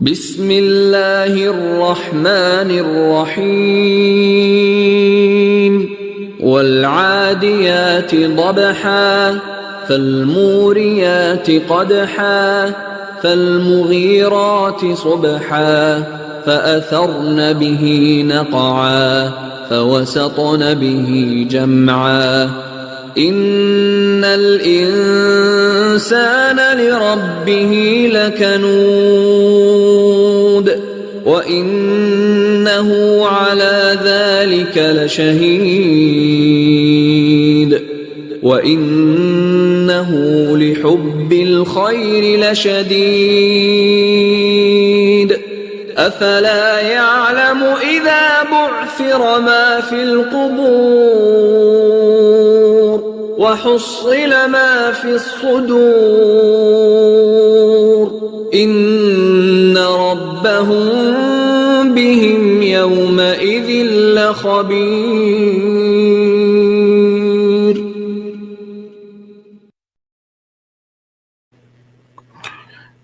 بسم الله الرحمن الرحيم والعاديات ضبحا فالموريات قدحا فالمغيرات صبحا فأثرن به نقعا فوسطن به جمعا إن الإنسان لربه لكنود وإنه على ذلك لشهيد وإنه لحب الخير لشديد أفلا يعلم إذا بعثر ما في القبور وحصل ما في الصدور إن ربهم بهم يومئذ لخبير.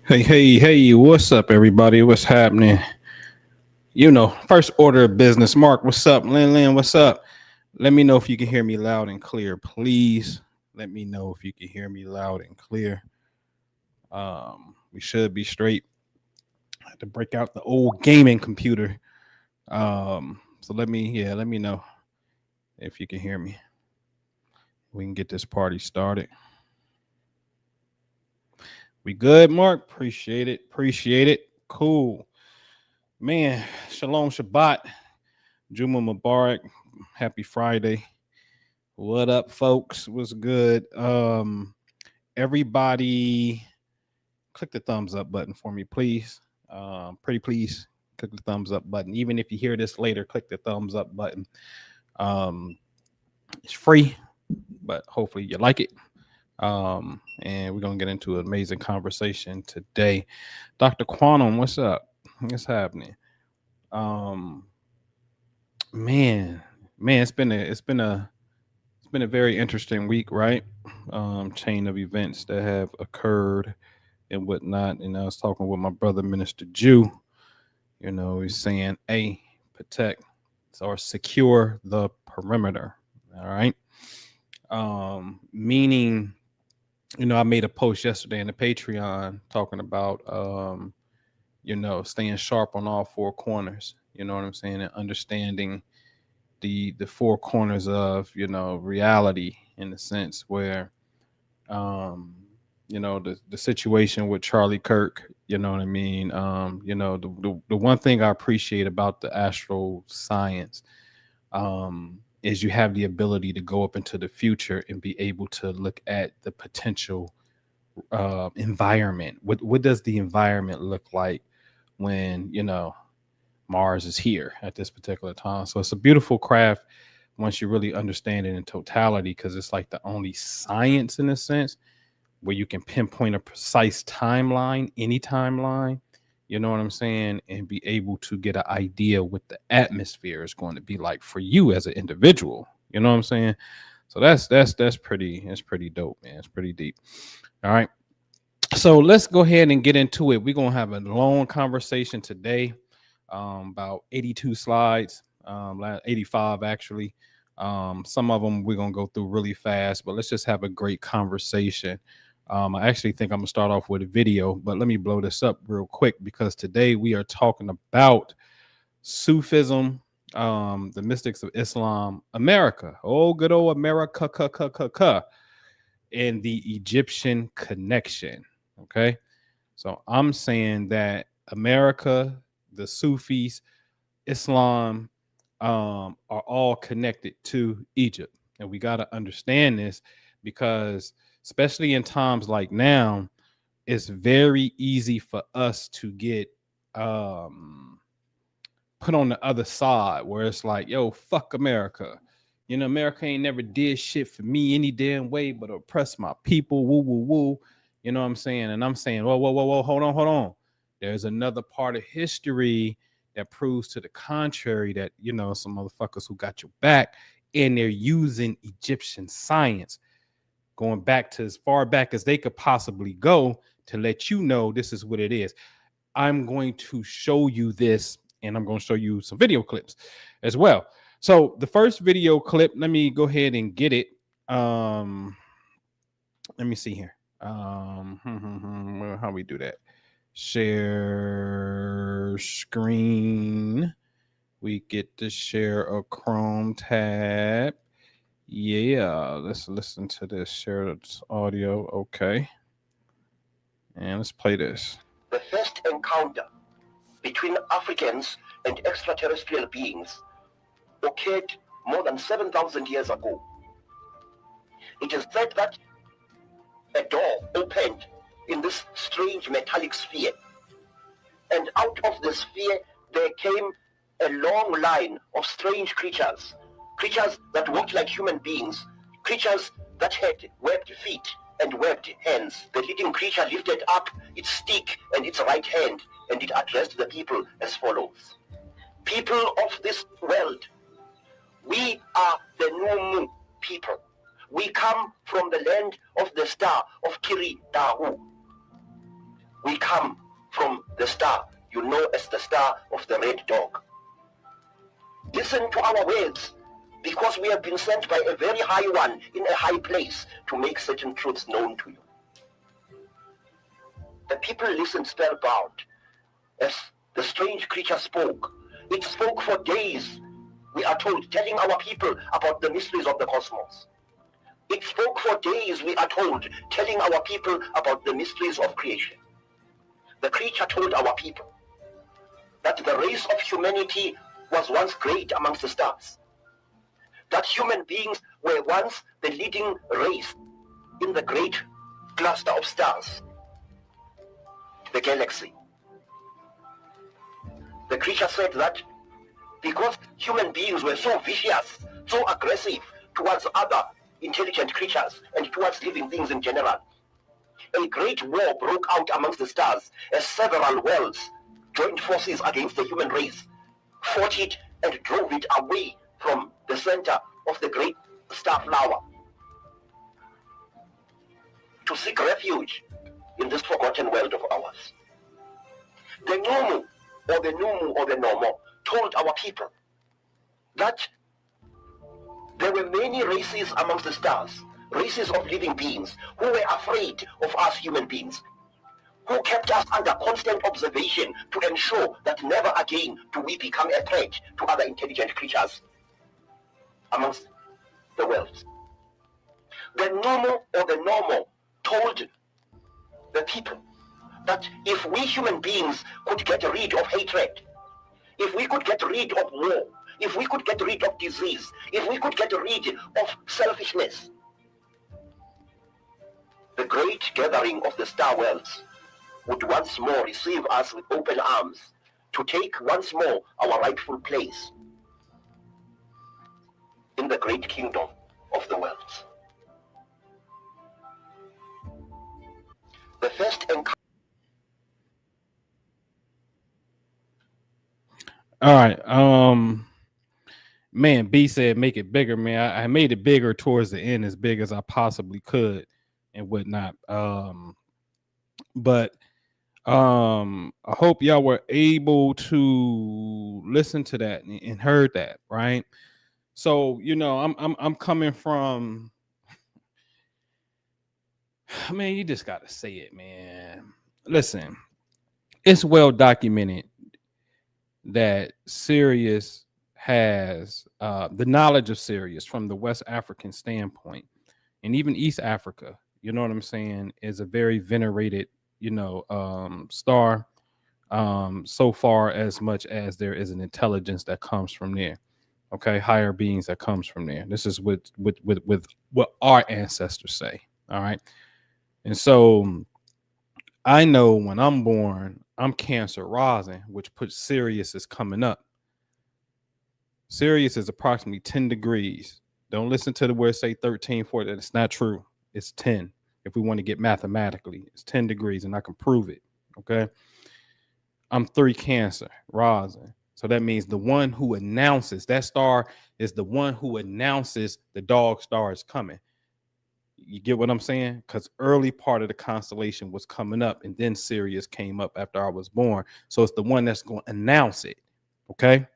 Hey, what's up, everybody? What's happening? You know, first order of business. Mark, what's up? Lynn, what's up? Let me know if you can hear me loud and clear, please. Let me know if you can hear me loud and clear. We should be straight. I had to break out the old gaming computer. So let me know if you can hear me. We can get this party started. We good, Mark? Appreciate it. Cool. Man, Shalom Shabbat. Juma Mubarak. Happy Friday. What up, folks? What's good? Everybody click the thumbs up button for me, please. Pretty please click the thumbs up button. Even if you hear this later, click the thumbs up button. It's free, but hopefully you like it. And we're gonna get into an amazing conversation today. Dr. Quantum, what's up? What's happening? Man, it's been a very interesting week, right? Chain of events that have occurred and whatnot. And I was talking with my brother, Minister Jew. You know, he's saying, "Hey, protect or secure the perimeter." All right. Meaning, you know, I made a post yesterday in the Patreon talking about, you know, staying sharp on all four corners. You know what I'm saying? And understanding the four corners of, you know, reality, in the sense where, you know, the situation with Charlie Kirk, you know what I mean? You know, the one thing I appreciate about the astral science, is you have the ability to go up into the future and be able to look at the potential environment. What does the environment look like when, you know, Mars is here at this particular time? So it's a beautiful craft once you really understand it in totality, because it's like the only science, in a sense, where you can pinpoint a precise timeline, any timeline, you know what I'm saying, and be able to get an idea what the atmosphere is going to be like for you as an individual. You know what I'm saying? So that's pretty dope, man. It's pretty deep. All right. So let's go ahead and get into it. We're gonna have a long conversation today. About 82 slides, 85 actually. Some of them we're gonna go through really fast, but let's just have a great conversation. I actually think I'm gonna start off with a video, but let me blow this up real quick, because today we are talking about Sufism, the mystics of Islam, America, oh good old America, and the Egyptian connection. Okay, so I'm saying that America, the Sufis, Islam, are all connected to Egypt. And we got to understand this, because especially in times like now, it's very easy for us to get put on the other side, where it's like, yo, fuck America. You know, America ain't never did shit for me any damn way but oppress my people. Woo. You know what I'm saying? And I'm saying, whoa, hold on. There's another part of history that proves to the contrary, that, you know, some motherfuckers who got your back, and they're using Egyptian science, going back to as far back as they could possibly go, to let you know this is what it is. I'm going to show you this, and I'm going to show you some video clips as well. So the first video clip, let me go ahead and get it. Let me see here. How we do that? Share screen. We get to share a Chrome tab. Yeah, let's listen to this. Share audio. Okay. And let's play this. The first encounter between Africans and extraterrestrial beings occurred more than 7,000 years ago. It is said that a door opened in this strange metallic sphere, and out of the sphere there came a long line of strange creatures, creatures that walked like human beings, creatures that had webbed feet and webbed hands. The leading creature lifted up its stick and its right hand, and it addressed the people as follows. People of this world, we are the Numu people. We come from the land of the star of Kiri Dahu. We come from the star you know as the star of the red dog. Listen to our words, because we have been sent by a very high one in a high place to make certain truths known to you. The people listened spellbound as the strange creature spoke. It spoke for days, we are told, telling our people about the mysteries of the cosmos. It spoke for days, we are told, telling our people about the mysteries of creation. The creature told our people that the race of humanity was once great amongst the stars, that human beings were once the leading race in the great cluster of stars, the galaxy. The creature said that because human beings were so vicious, so aggressive towards other intelligent creatures and towards living things in general, a great war broke out amongst the stars as several worlds joined forces against the human race, fought it and drove it away from the center of the great star flower to seek refuge in this forgotten world of ours. The Numu, or the Numu, or the Nomo, told our people that there were many races amongst the stars, races of living beings who were afraid of us human beings, who kept us under constant observation to ensure that never again do we become a threat to other intelligent creatures amongst the worlds. The Numu, or the Nomo, told the people that if we human beings could get rid of hatred, if we could get rid of war, if we could get rid of disease, if we could get rid of selfishness, the great gathering of the star worlds would once more receive us with open arms to take once more our rightful place in the great kingdom of the worlds. The first encounter. All right. Man, B said make it bigger, man. I made it bigger towards the end, as big as I possibly could and whatnot. But I hope y'all were able to listen to that and heard that, right? So, you know, I'm coming from, man, you just gotta say it, man. Listen, it's well documented that Sirius has the knowledge of Sirius from the West African standpoint, and even East Africa, you know what I'm saying, is a very venerated, you know, star, so far as much as there is an intelligence that comes from there. Okay, higher beings that comes from there. This is with what our ancestors say. All right. And so I know when I'm born, I'm Cancer rising, which puts Sirius is coming up. Sirius is approximately 10 degrees. Don't listen to the word say 13, 14. It's not true. It's 10. If we want to get mathematically, it's 10 degrees, and I can prove it. Okay. I'm 3 Cancer rising. So that means the one who announces, that star is the one who announces the dog star is coming. You get what I'm saying? Because early part of the constellation was coming up, and then Sirius came up after I was born. So it's the one that's going to announce it. Okay.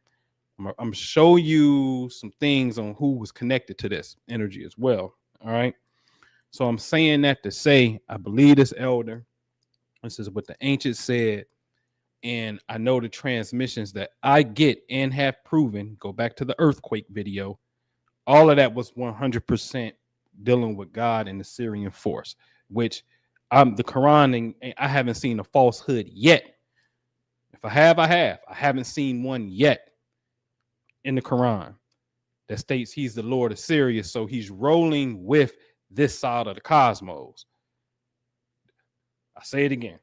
I'm going to show you some things on who was connected to this energy as well. All right. So I'm saying that to say, I believe this elder. This is what the ancients said. And I know the transmissions that I get and have proven, go back to the earthquake video, all of that was 100% dealing with God and the Syrian force, which the Quran, and I haven't seen a falsehood yet. If I have, I have. I haven't seen one yet in the Quran that states he's the Lord of Sirius. So he's rolling with this side of the cosmos. I say it again.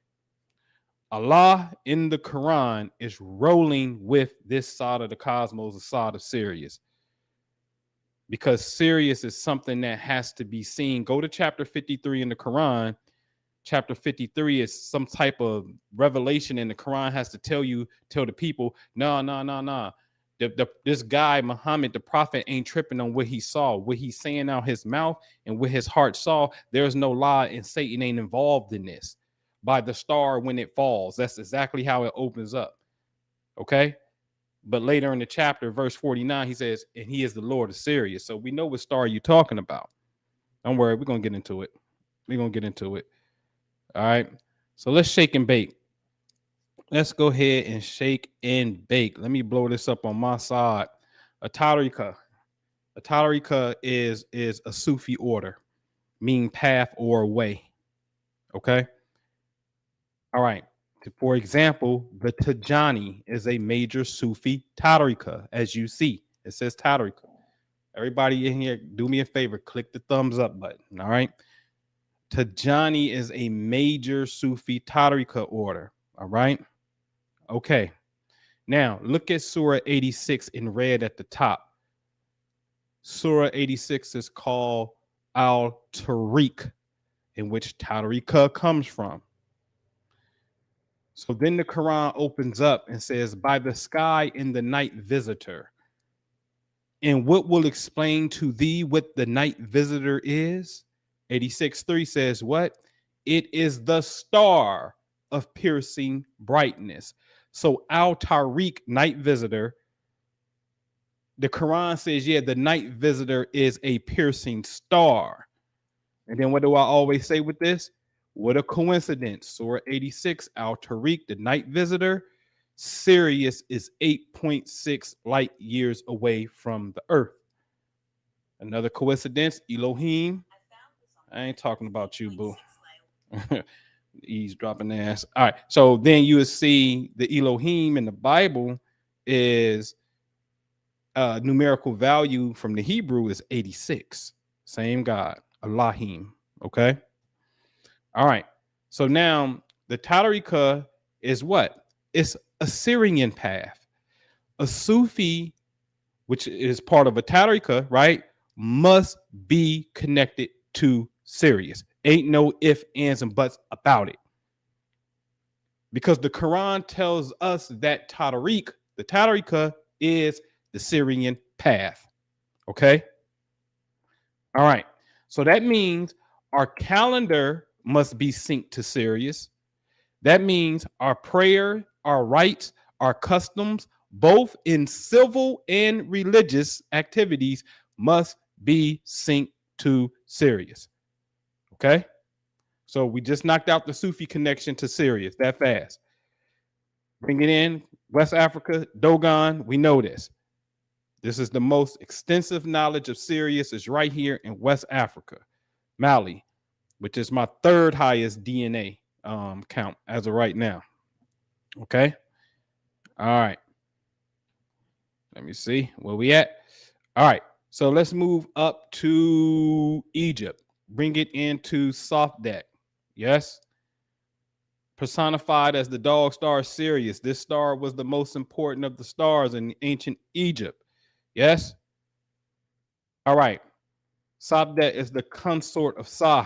Allah in the Quran is rolling with this side of the cosmos, the side of Sirius. Because Sirius is something that has to be seen. Go to chapter 53 in the Quran. Chapter 53 is some type of revelation, and the Quran has to tell the people, no. This guy, Muhammad, the prophet, ain't tripping on what he saw. What he's saying out his mouth and what his heart saw, there's no lie, and Satan ain't involved in this. By the star when it falls. That's exactly how it opens up. Okay? But later in the chapter, verse 49, he says, and he is the Lord of Sirius. So we know what star you're talking about. Don't worry, we're going to get into it. We're going to get into it. All right. So let's shake and bake. Let's go ahead and shake and bake. Let me blow this up on my side. A tarika is a Sufi order, meaning path or way. Okay. All right. For example, the Tijani is a major Sufi tarika, as you see. It says tarika. Everybody in here, do me a favor, click the thumbs up button. All right. Tijani is a major Sufi tarika order. All right. Okay. Now, look at Surah 86 in red at the top. Surah 86 is called Al-Tariq, in which tarika comes from. So then the Quran opens up and says, by the sky in the night visitor. And what will explain to thee what the night visitor is? 86:3 says what? It is the star of piercing brightness. So Al-Tariq, night visitor, the Quran says, yeah, the night visitor is a piercing star. And then what do I always say with this? What a coincidence. Surah 86, Al-Tariq, the night visitor. Sirius is 8.6 light years away from the earth. Another coincidence, Elohim. I ain't talking about you, boo. Eavesdropping ass. All right. So then you will see the Elohim in the Bible is numerical value from the Hebrew is 86. Same God, Elohim. Okay. All right. So now the Tarika is what? It's a Syrian path. A Sufi, which is part of a Tarika, right, must be connected to Sirius. Ain't no ifs, ands, and buts about it. Because the Quran tells us that the Tarika is the Syrian path. Okay? All right. So that means our calendar must be synced to Sirius. That means our prayer, our rites, our customs, both in civil and religious activities, must be synced to Sirius. Okay? So we just knocked out the Sufi connection to Sirius that fast. Bring it in, West Africa, Dogon, we know this. This is the most extensive knowledge of Sirius is right here in West Africa, Mali, which is my third highest DNA count as of right now. Okay. All right. Let me see where we at. All right. So let's move up to Egypt. Bring it into soft deck. Yes. Personified as the dog star Sirius. This star was the most important of the stars in ancient Egypt. Yes. All right. Sabdet is the consort of Sa,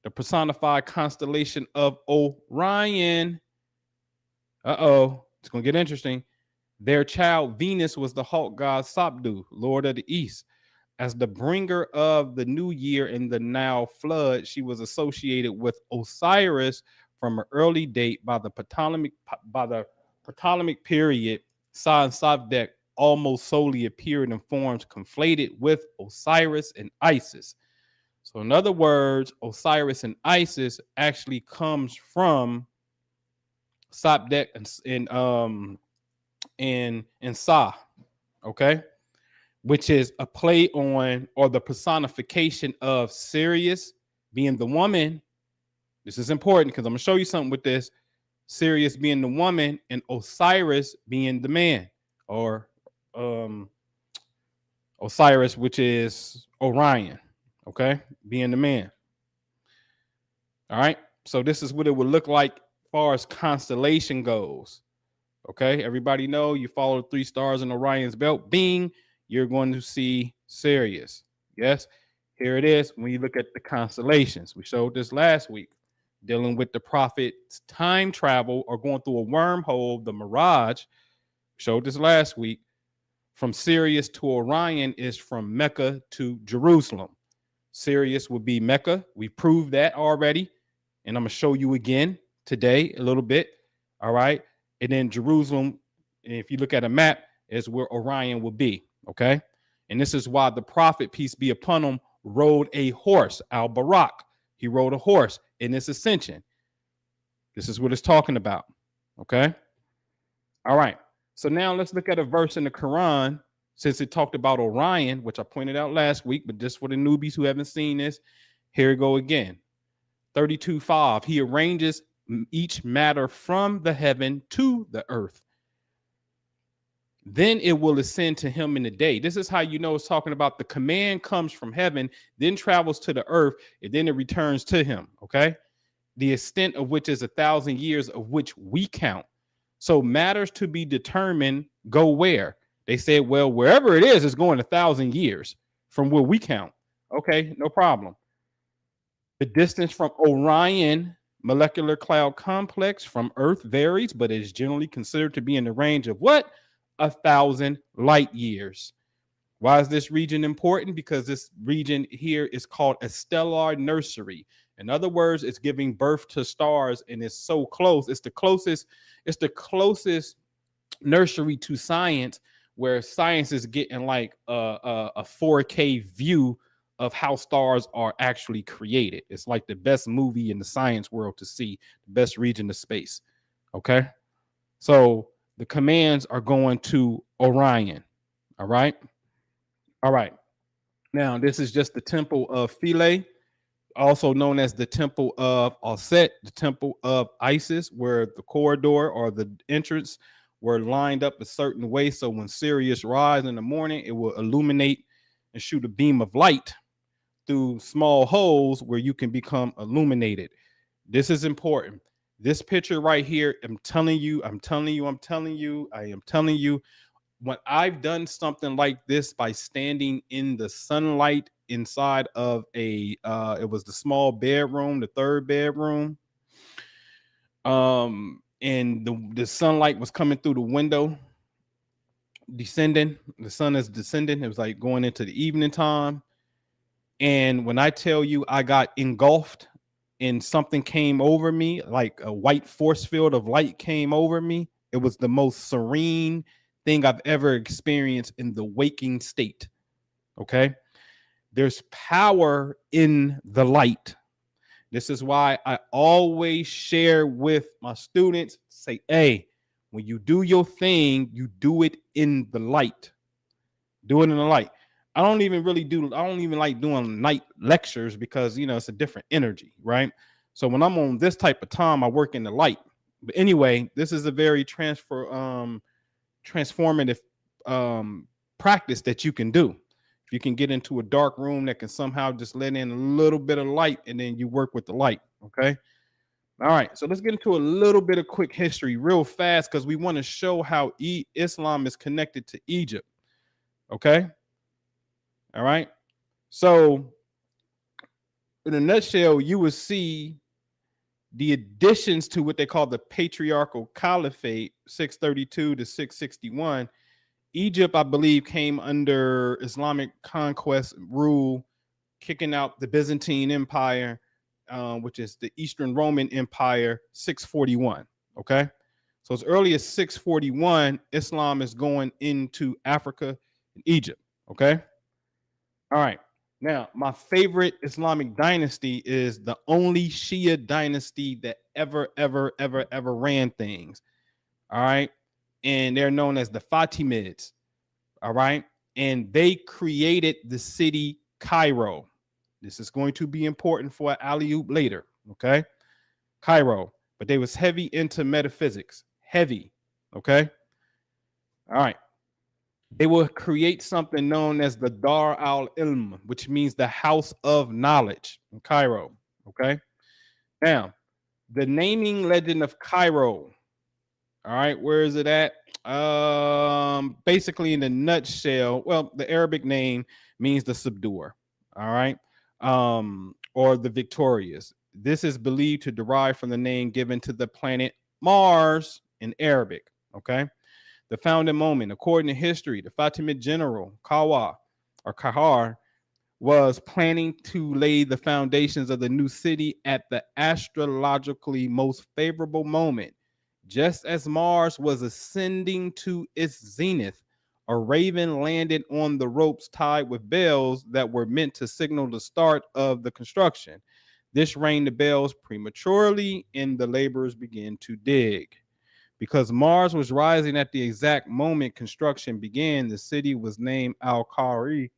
the personified constellation of Orion. It's going to get interesting. Their child Venus was the hawk god Sabdu, lord of the east. As the bringer of the new year in the Nile flood, she was associated with Osiris from an early date by the Ptolemaic period. Sa and Sabdek almost solely appeared in forms conflated with Osiris and Isis. So in other words, Osiris and Isis actually comes from Sabdek and Sa, okay, which is a play on or the personification of Sirius being the woman. This is important because I'm gonna show you something with this. Sirius being the woman and Osiris being the man, or Osiris, which is Orion, okay, being the man. All right, so this is what it would look like as far as constellation goes. Okay, everybody know you follow the 3 stars in Orion's belt. Bing, you're going to see Sirius. Yes, here it is. When you look at the constellations, we showed this last week, dealing with the prophet's time travel or going through a wormhole, the mirage. We showed this last week. From Sirius to Orion is from Mecca to Jerusalem. Sirius would be Mecca. We proved that already. And I'm going to show you again today a little bit. All right. And then Jerusalem, if you look at a map, is where Orion will be. Okay. And this is why the prophet, peace be upon him, rode a horse, al-Barak. He rode a horse in this ascension. This is what it's talking about. Okay. All right. So now let's look at a verse in the Quran, since it talked about Orion, which I pointed out last week, but just for the newbies who haven't seen this, here we go again. 32:5. He arranges each matter from the heaven to the earth. Then it will ascend to him in the day. This is how you know it's talking about the command comes from heaven, then travels to the earth, and then it returns to him. Okay. The extent of which is 1,000 years, of which we count. So matters to be determined go where? They said, well, wherever it is, it's going 1,000 years from where we count. Okay, no problem. The distance from Orion molecular cloud complex from Earth varies, but is generally considered to be in the range of what? 1,000 light years. Why is this region important? Because this region here is called a stellar nursery. In other words, it's giving birth to stars, and it's so close. It's the closest nursery to science, where science is getting like a 4K view of how stars are actually created. It's like the best movie in the science world to see, the best region of space. Okay. So the commands are going to Orion. All right. All right. Now, this is just the temple of Philae, also known as the temple of Aset, the temple of Isis, where the corridor or the entrance were lined up a certain way. So when Sirius rises in the morning, it will illuminate and shoot a beam of light through small holes where you can become illuminated. This is important. This picture right here, I am telling you, when I've done something like this by standing in the sunlight inside of it was the small bedroom, the 3rd bedroom. And the sunlight was coming through the window, descending. The sun is descending. It was like going into the evening time. And when I tell you I got engulfed and something came over me, like a white force field of light came over me, it was the most serene thing I've ever experienced in the waking state. Okay. There's power in the light. This is why I always share with my students, say, hey, when you do your thing, you do it in the light. Do it in the light. I don't even like doing night lectures because, it's a different energy, right? So when I'm on this type of time, I work in the light. But anyway, this is a very transformative practice that you can do. If you can get into a dark room that can somehow just let in a little bit of light, and then you work with the light. Okay. All right. So let's get into a little bit of quick history real fast, because we want to show how Islam is connected to Egypt. Okay. All right. So in a nutshell, you will see the additions to what they call the patriarchal caliphate, 632 to 661. Egypt, I believe, came under Islamic conquest rule, kicking out the Byzantine Empire, which is the Eastern Roman Empire, 641. Okay. So as early as 641, Islam is going into Africa and Egypt. Okay. All right. Now, my favorite Islamic dynasty is the only Shia dynasty that ever ran things. All right. And they're known as the Fatimids. All right. And they created the city Cairo. This is going to be important for alley-oop later. Okay. Cairo. But they was heavy into metaphysics. Heavy. Okay. All right. They will create something known as the Dar al-Ilm, which means the house of knowledge in Cairo. Okay. Now, the naming legend of Cairo. All right, where is it at? Basically, in a nutshell, well, the Arabic name means the subduer. All right, or the victorious. This is believed to derive from the name given to the planet Mars in Arabic. Okay, the founding moment, according to history, the Fatimid general Kawa or Kahar was planning to lay the foundations of the new city at the astrologically most favorable moment. Just as Mars was ascending to its zenith, a raven landed on the ropes tied with bells that were meant to signal the start of the construction. This rang the bells prematurely, and the laborers began to dig. Because Mars was rising at the exact moment construction began, the city was named Al-Khari,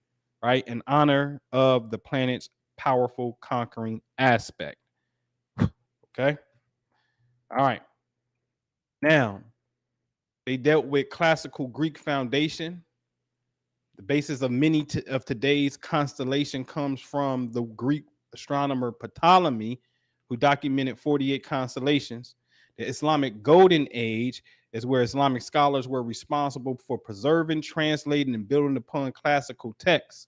right, in honor of the planet's powerful conquering aspect. Okay. All right. Now, they dealt with classical Greek foundation. The basis of many of today's constellation comes from the Greek astronomer Ptolemy, who documented 48 constellations. The Islamic Golden Age is where Islamic scholars were responsible for preserving, translating, and building upon classical texts.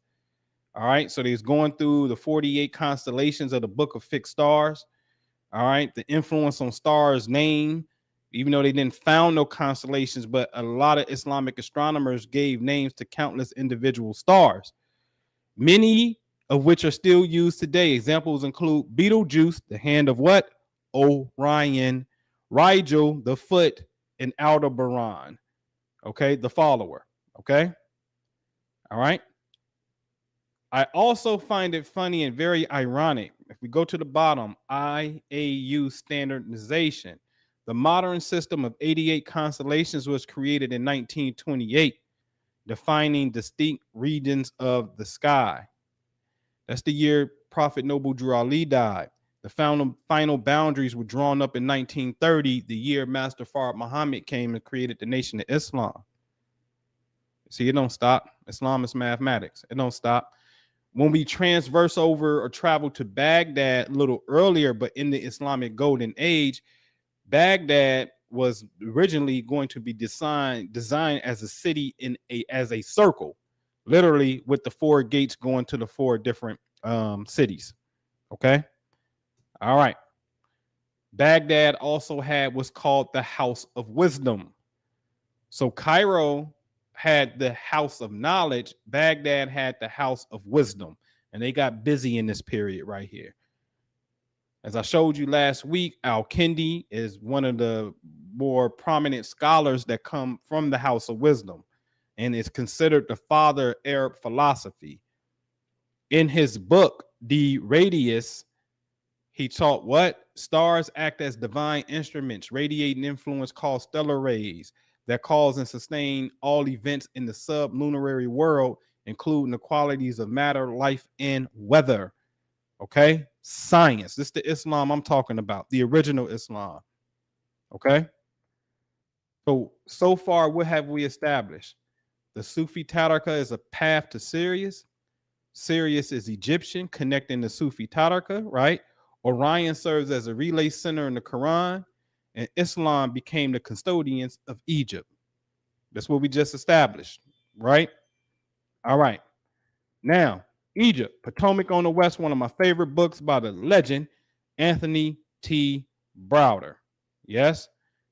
All right, so they's going through the 48 constellations of the Book of Fixed Stars. All right, the influence on stars' name, even though they didn't found no constellations, but a lot of Islamic astronomers gave names to countless individual stars, many of which are still used today. Examples include Betelgeuse, the hand of what? Orion, Rigel, the foot, and Aldebaran, okay, the follower, okay? All right. I also find it funny and very ironic. If we go to the bottom, IAU standardization. The modern system of 88 constellations was created in 1928, defining distinct regions of the sky. That's the year Prophet Noble Drew Ali died. The final boundaries were drawn up in 1930, the year Master Fard Muhammad came and created the Nation of Islam. See, it don't stop. Islam is mathematics. It don't stop. When we transverse over or travel to Baghdad a little earlier, but in the Islamic Golden Age, Baghdad was originally going to be designed as a city as a circle, literally with the 4 gates going to the 4 different cities. Okay. All right. Baghdad also had what's called the House of Wisdom. So Cairo had the House of Knowledge. Baghdad had the House of Wisdom, and they got busy in this period right here. As I showed you last week, Al-Kindi is one of the more prominent scholars that come from the House of Wisdom and is considered the father of Arab philosophy. In his book, De Radius, he taught what? Stars act as divine instruments, radiating influence called stellar rays that cause and sustain all events in the sublunary world, including the qualities of matter, life, and weather. Okay? Science. This is the Islam I'm talking about, the original Islam. Okay? So far, what have we established? The Sufi Tarika is a path to Sirius. Sirius is Egyptian, connecting the Sufi Tarika, right? Orion serves as a relay center in the Quran, and Islam became the custodians of Egypt. That's what we just established, right? All right. Now, Egypt, Potomac on the West, one of my favorite books by the legend, Anthony T. Browder. Yes?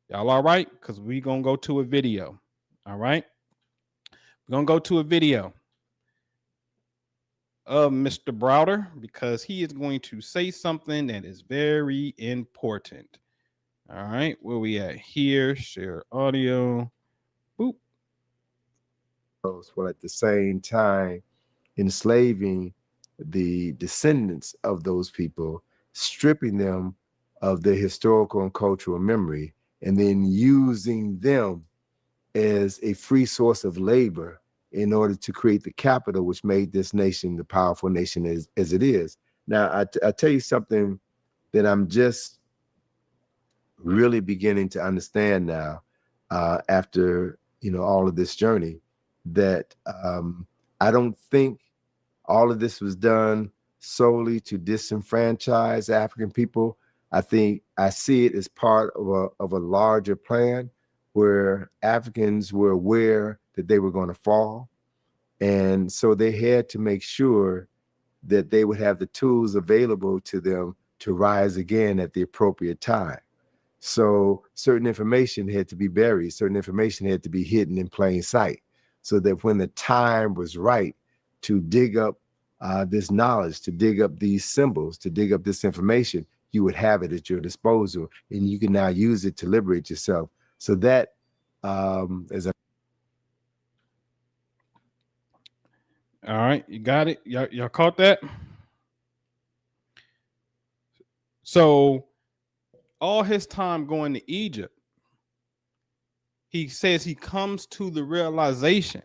Y'all all right? Because we're going to go to a video. All right? We're going to go to a video of Mr. Browder because he is going to say something that is very important. All right, where we at here? Share audio. Boop. While at the same time enslaving the descendants of those people, stripping them of their historical and cultural memory, and then using them as a free source of labor in order to create the capital, which made this nation the powerful nation as it is. Now, I tell you something that I'm just really beginning to understand now, after all of this journey, that I don't think all of this was done solely to disenfranchise African people. I see it as part of a larger plan where Africans were aware that they were going to fall. And so they had to make sure that they would have the tools available to them to rise again at the appropriate time. So certain information had to be buried, certain information had to be hidden in plain sight, so that when the time was right to dig up this knowledge, to dig up these symbols, to dig up this information, you would have it at your disposal, and you can now use it to liberate yourself. So that is a... All right, you got it. Y'all caught that? So all his time going to Egypt, he says he comes to the realization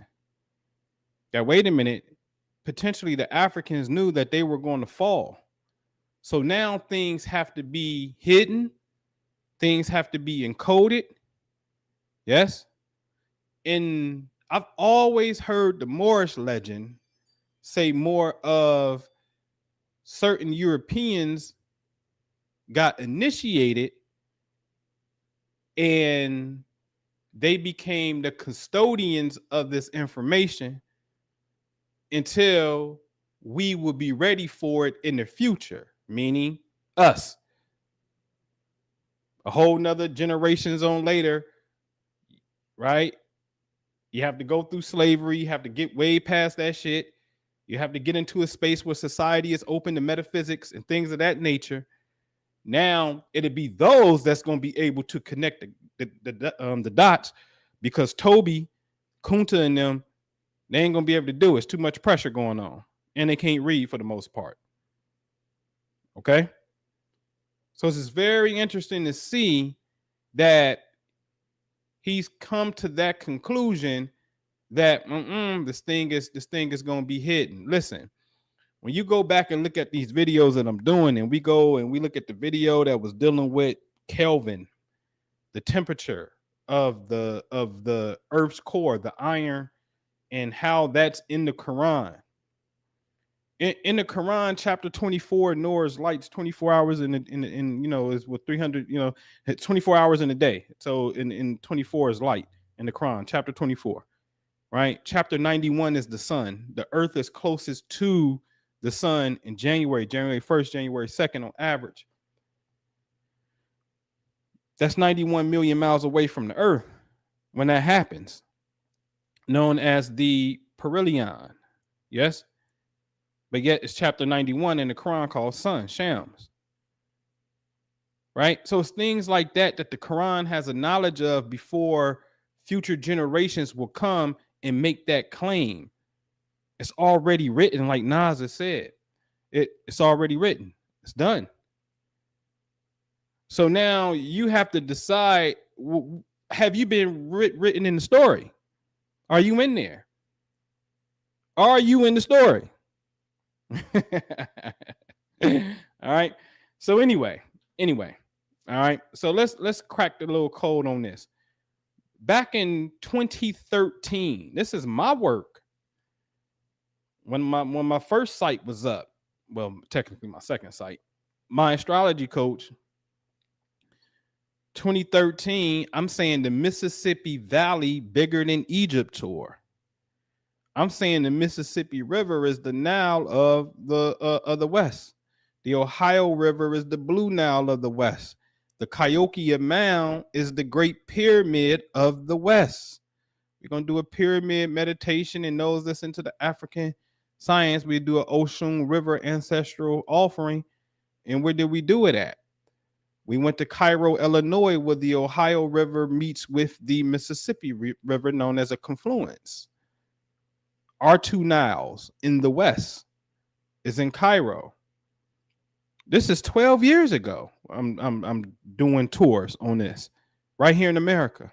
that, wait a minute, potentially the Africans knew that they were going to fall. So now things have to be hidden. Things have to be encoded. Yes. And I've always heard the Moorish legend say more of certain Europeans got initiated and they became the custodians of this information until we will be ready for it in the future, meaning us. A whole nother generations on later, right? You have to go through slavery. You have to get way past that shit. You have to get into a space where society is open to metaphysics and things of that nature. Now it'll be those that's going to be able to connect the dots, because Toby, Kunta, and them, they ain't going to be able to do it. It's too much pressure going on, and they can't read for the most part. Okay? So it's just very interesting to see that he's come to that conclusion that this thing is going to be hidden. Listen, when you go back and look at these videos that I'm doing, and we go and we look at the video that was dealing with Kelvin, the temperature of the Earth's core, the iron, and how that's in the Quran. In the Quran, chapter 24, Noah's lights 24 hours in is with 300, it's 24 hours in a day. So in 24 is light in the Quran, chapter 24, right? Chapter 91 is the sun. The earth is closest to the sun in January 1st, January 2nd on average. That's 91 million miles away from the earth when that happens, known as the perihelion. Yes? But yet it's chapter 91 in the Quran called sun, Shams. Right? So it's things like that the Quran has a knowledge of before future generations will come and make that claim. It's already written, like Nas has said. It's already written. It's done. So now you have to decide, have you been written in the story? Are you in there? Are you in the story? All right. So anyway, all right. So let's crack the little code on this. Back in 2013, this is my work. When my first site was up, well, technically my second site, my astrology coach, 2013, I'm saying the Mississippi Valley bigger than Egypt tour. I'm saying the Mississippi River is the Nile of the West. The Ohio River is the Blue Nile of the West. The Cahokia Mound is the Great Pyramid of the West. We're going to do a pyramid meditation and those that's into the African science. We do an Ocean River ancestral offering. And where did we do it at? We went to Cairo, Illinois, where the Ohio River meets with the Mississippi River, known as a confluence. Our two Niles in the west is in Cairo. This is 12 years ago. I'm doing tours on this right here in America.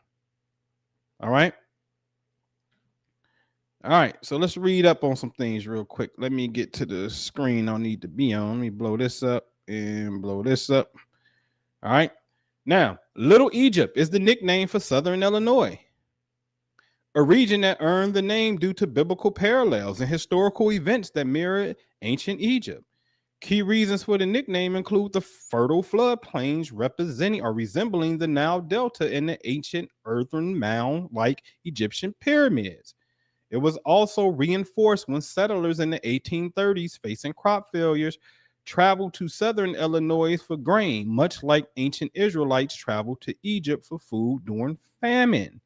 All right. All right. So let's read up on some things real quick. Let me get to the screen I need to be on. Let me blow this up and blow this up. All right. Now, Little Egypt is the nickname for Southern Illinois, a region that earned the name due to biblical parallels and historical events that mirror ancient Egypt. Key reasons for the nickname include the fertile floodplains representing or resembling the Nile Delta and the ancient earthen mound-like Egyptian pyramids. It was also reinforced when settlers in the 1830s, facing crop failures, traveled to southern Illinois for grain, much like ancient Israelites traveled to Egypt for food during famine.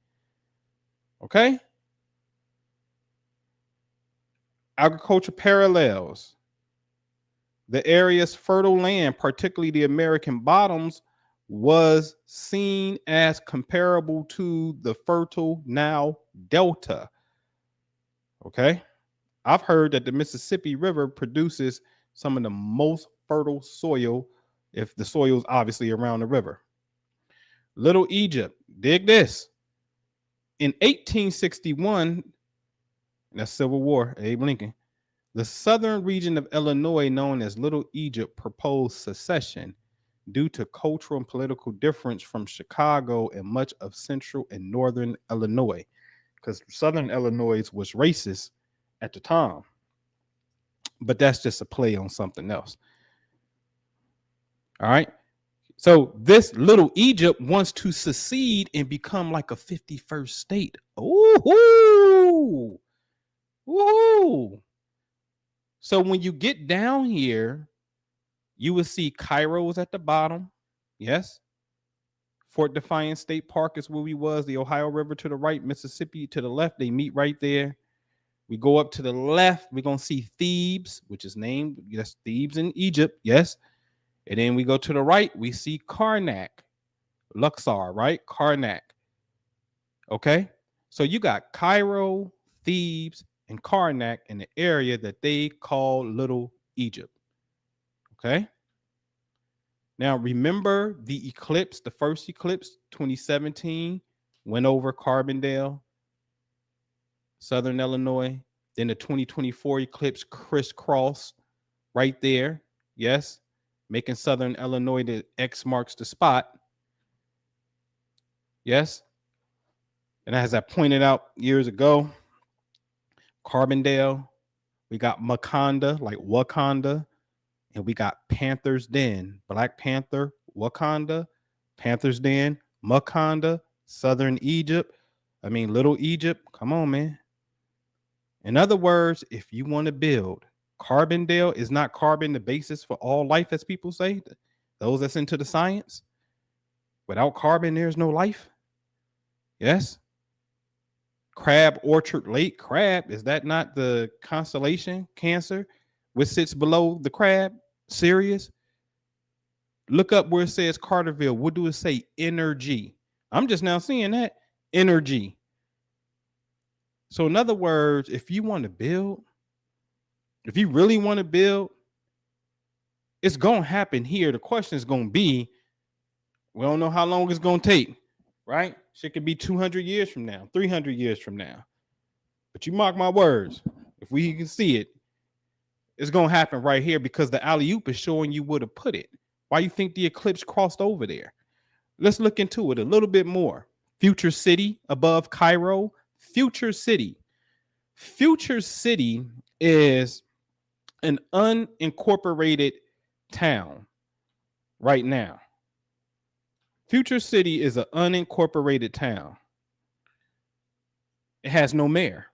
Okay? Agriculture parallels. The area's fertile land, particularly the American bottoms, was seen as comparable to the fertile Nile Delta. Okay? I've heard that the Mississippi River produces some of the most fertile soil, if the soil is obviously around the river. Little Egypt, dig this. In 1861, that's Civil War, Abe Lincoln, the southern region of Illinois, known as Little Egypt, proposed secession due to cultural and political difference from Chicago and much of central and northern Illinois, because southern Illinois was racist at the time. But that's just a play on something else. All right. So this Little Egypt wants to secede and become like a 51st state. Ooh. Ooh. So when you get down here, you will see Cairo's at the bottom. Yes. Fort Defiance State Park is where we was. The Ohio River to the right, Mississippi to the left. They meet right there. We go up to the left. We're going to see Thebes, which is named, yes, Thebes in Egypt. Yes. And then we go to the right. We see Karnak, Luxor, right? Karnak. Okay. So you got Cairo, Thebes, and Karnak in the area that they call Little Egypt. Okay. Now, remember the eclipse, the first eclipse, 2017, went over Carbondale, Southern Illinois. Then the 2024 eclipse crisscrossed right there. Yes. Making Southern Illinois the X marks the spot. Yes. And as I pointed out years ago, Carbondale, we got Makonda, like Wakanda, and we got Panther's Den, Black Panther, Wakanda, Panther's Den, Makonda, Southern Egypt. I mean, Little Egypt. Come on, man. In other words, if you want to build, Carbondale is not carbon the basis for all life, as people say, those that's into the science. Without carbon, there's no life. Yes. Crab Orchard Lake, Crab, is that not the constellation Cancer, which sits below the crab, Sirius? Look up where it says Carterville. What do it say? Energy. I'm just now seeing that. Energy. So in other words, if you want to build, if you really want to build, it's going to happen here. The question is going to be, we don't know how long it's going to take, right? Shit could be 200 years from now, 300 years from now. But you mark my words, if we can see it, it's going to happen right here, because the alley-oop is showing you where to put it. Why you think the eclipse crossed over there? Let's look into it a little bit more. Future City above Cairo. Future City. Future City is an unincorporated town right now. Future City is an unincorporated town. It has no mayor.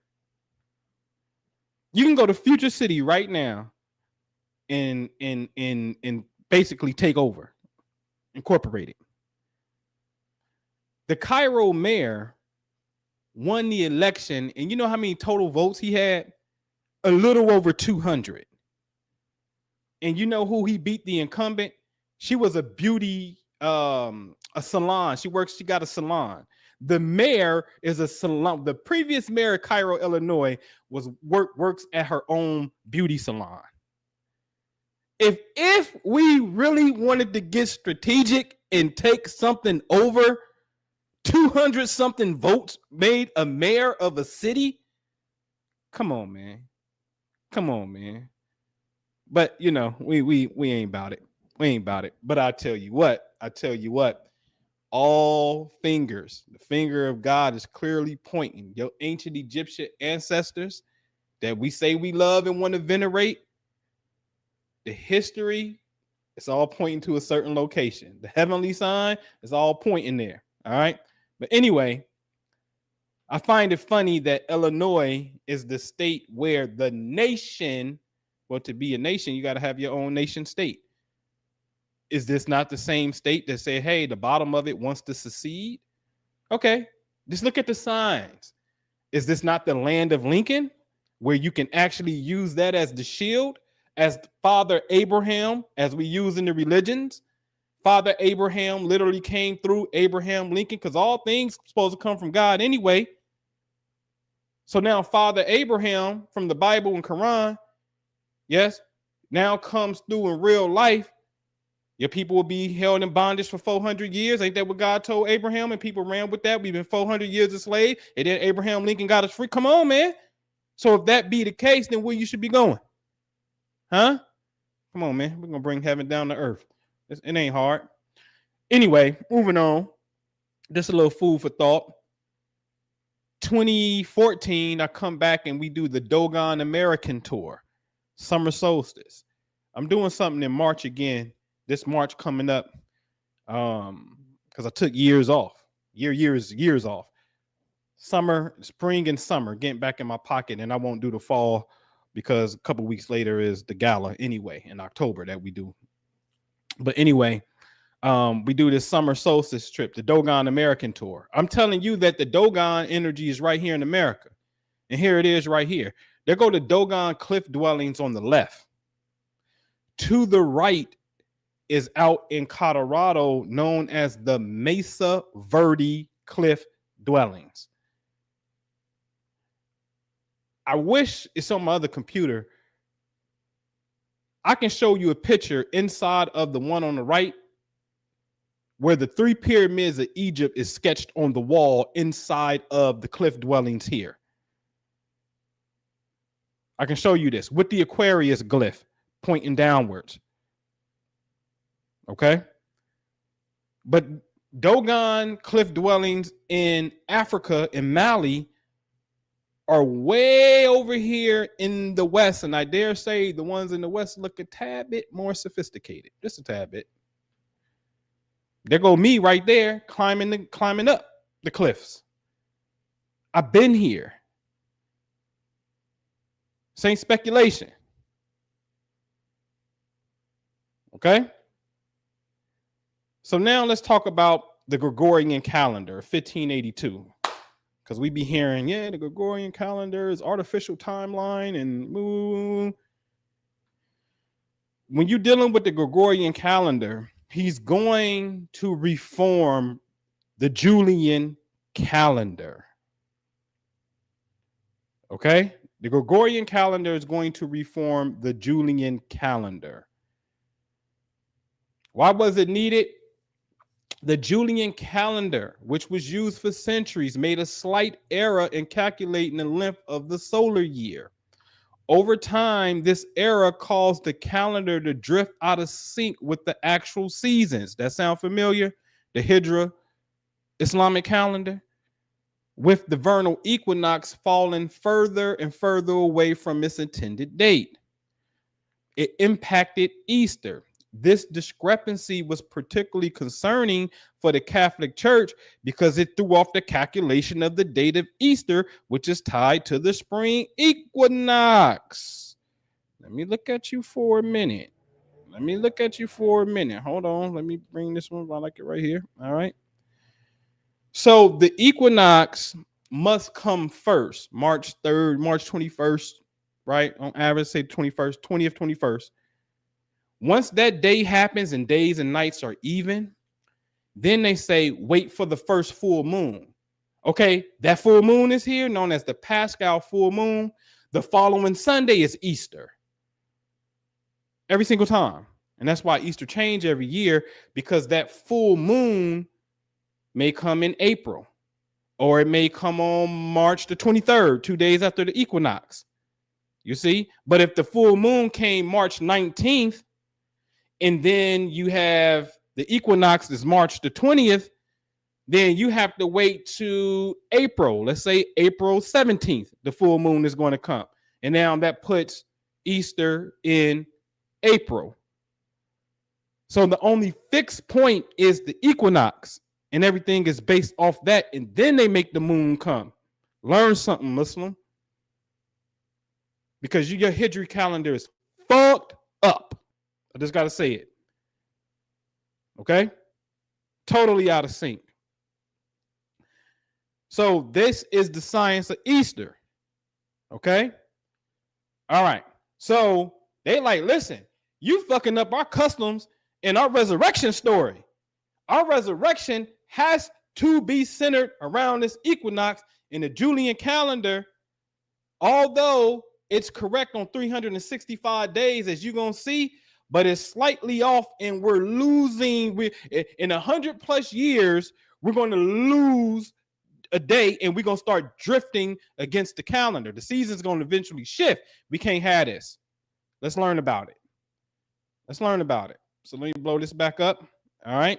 You can go to Future City right now and basically take over, incorporate it. The Cairo mayor won the election, and you know how many total votes he had? A little over 200. And you know who he beat? The incumbent. She was a beauty, a salon. She got a salon. The mayor is a salon. The previous mayor of Cairo, Illinois, works at her own beauty salon. If we really wanted to get strategic and take something over, 200 something votes made a mayor of a city. Come on, man. But you know, we ain't about it. We ain't about it. But I tell you what, all fingers, the finger of God is clearly pointing. Your ancient Egyptian ancestors that we say we love and want to venerate, the history, it's all pointing to a certain location. The heavenly sign is all pointing there. All right. But anyway, I find it funny that Illinois is the state where the nation, well, to be a nation, you got to have your own nation state. Is this not the same state that say, hey, the bottom of it wants to secede? Okay, just look at the signs. Is this not the land of Lincoln, where you can actually use that as the shield, as Father Abraham, as we use in the religions? Father Abraham literally came through Abraham Lincoln, because all things are supposed to come from God anyway. So now Father Abraham from the Bible and Quran, yes, now comes through in real life. Your people will be held in bondage for 400 years. Ain't that what God told Abraham? And people ran with that. We've been 400 years a slave. And then Abraham Lincoln got us free. Come on, man. So if that be the case, then where you should be going? Huh? Come on, man. We're going to bring heaven down to earth. It ain't hard. Anyway, moving on. Just a little food for thought. 2014, I come back and we do the Dogon American tour. Summer solstice. I'm doing something in March again. This March coming up, because I took years off, years off. Summer, spring, and summer, getting back in my pocket, and I won't do the fall because a couple weeks later is the gala anyway in October that we do. But anyway, we do this summer solstice trip, the Dogon American tour. I'm telling you that the Dogon energy is right here in America, and here it is right here. There go the Dogon cliff dwellings on the left. To the right is out in Colorado, known as the Mesa Verde Cliff Dwellings. I wish it's on my other computer. I can show you a picture inside of the one on the right where the 3 pyramids of Egypt is sketched on the wall inside of the cliff dwellings here. I can show you this with the Aquarius glyph pointing downwards. Okay. But Dogon cliff dwellings in Africa, in Mali, are way over here in the West. And I dare say the ones in the West look a tad bit more sophisticated, just a tad bit. There go me right there climbing up the cliffs. I've been here. This ain't speculation. Okay. So now let's talk about the Gregorian calendar, 1582. Because we be hearing, yeah, the Gregorian calendar is artificial timeline and when you're dealing with the Gregorian calendar, he's going to reform the Julian calendar. Okay? The Gregorian calendar is going to reform the Julian calendar. Why was it needed? The Julian calendar, which was used for centuries, made a slight error in calculating the length of the solar year. Over time, this error caused the calendar to drift out of sync with the actual seasons. That sound familiar? The Hijra Islamic calendar, with the vernal equinox falling further and further away from its intended date. It impacted Easter. This discrepancy was particularly concerning for the Catholic Church because it threw off the calculation of the date of Easter, which is tied to the spring equinox. Let me look at you for a minute. Hold on. Let me bring this one. I like it right here. All right. So the equinox must come first. March 3rd, March 21st, right? On average, say 21st, 20th, 21st. Once that day happens and days and nights are even, then they say, wait for the first full moon. Okay, that full moon is here, known as the Pascal full moon. The following Sunday is Easter. Every single time. And that's why Easter change every year, because that full moon may come in April, or it may come on March the 23rd, 2 days after the equinox. You see? But if the full moon came March 19th, and then you have the equinox is March the 20th, then you have to wait to April. Let's say April 17th, the full moon is going to come. And now that puts Easter in April. So the only fixed point is the equinox, and everything is based off that. And then they make the moon come. Learn something, Muslim. Because your Hijri calendar is fucked up. I just got to say it. Okay? Totally out of sync. So this is the science of Easter. Okay? All right. So they like, listen, you fucking up our customs and our resurrection story. Our resurrection has to be centered around this equinox in the Julian calendar, although it's correct on 365 days, as you're going to see, but it's slightly off, and we're losing. In 100 plus years, we're going to lose a day, and we're going to start drifting against the calendar. The season's going to eventually shift. We can't have this. Let's learn about it. Let's learn about it. So let me blow this back up. All right.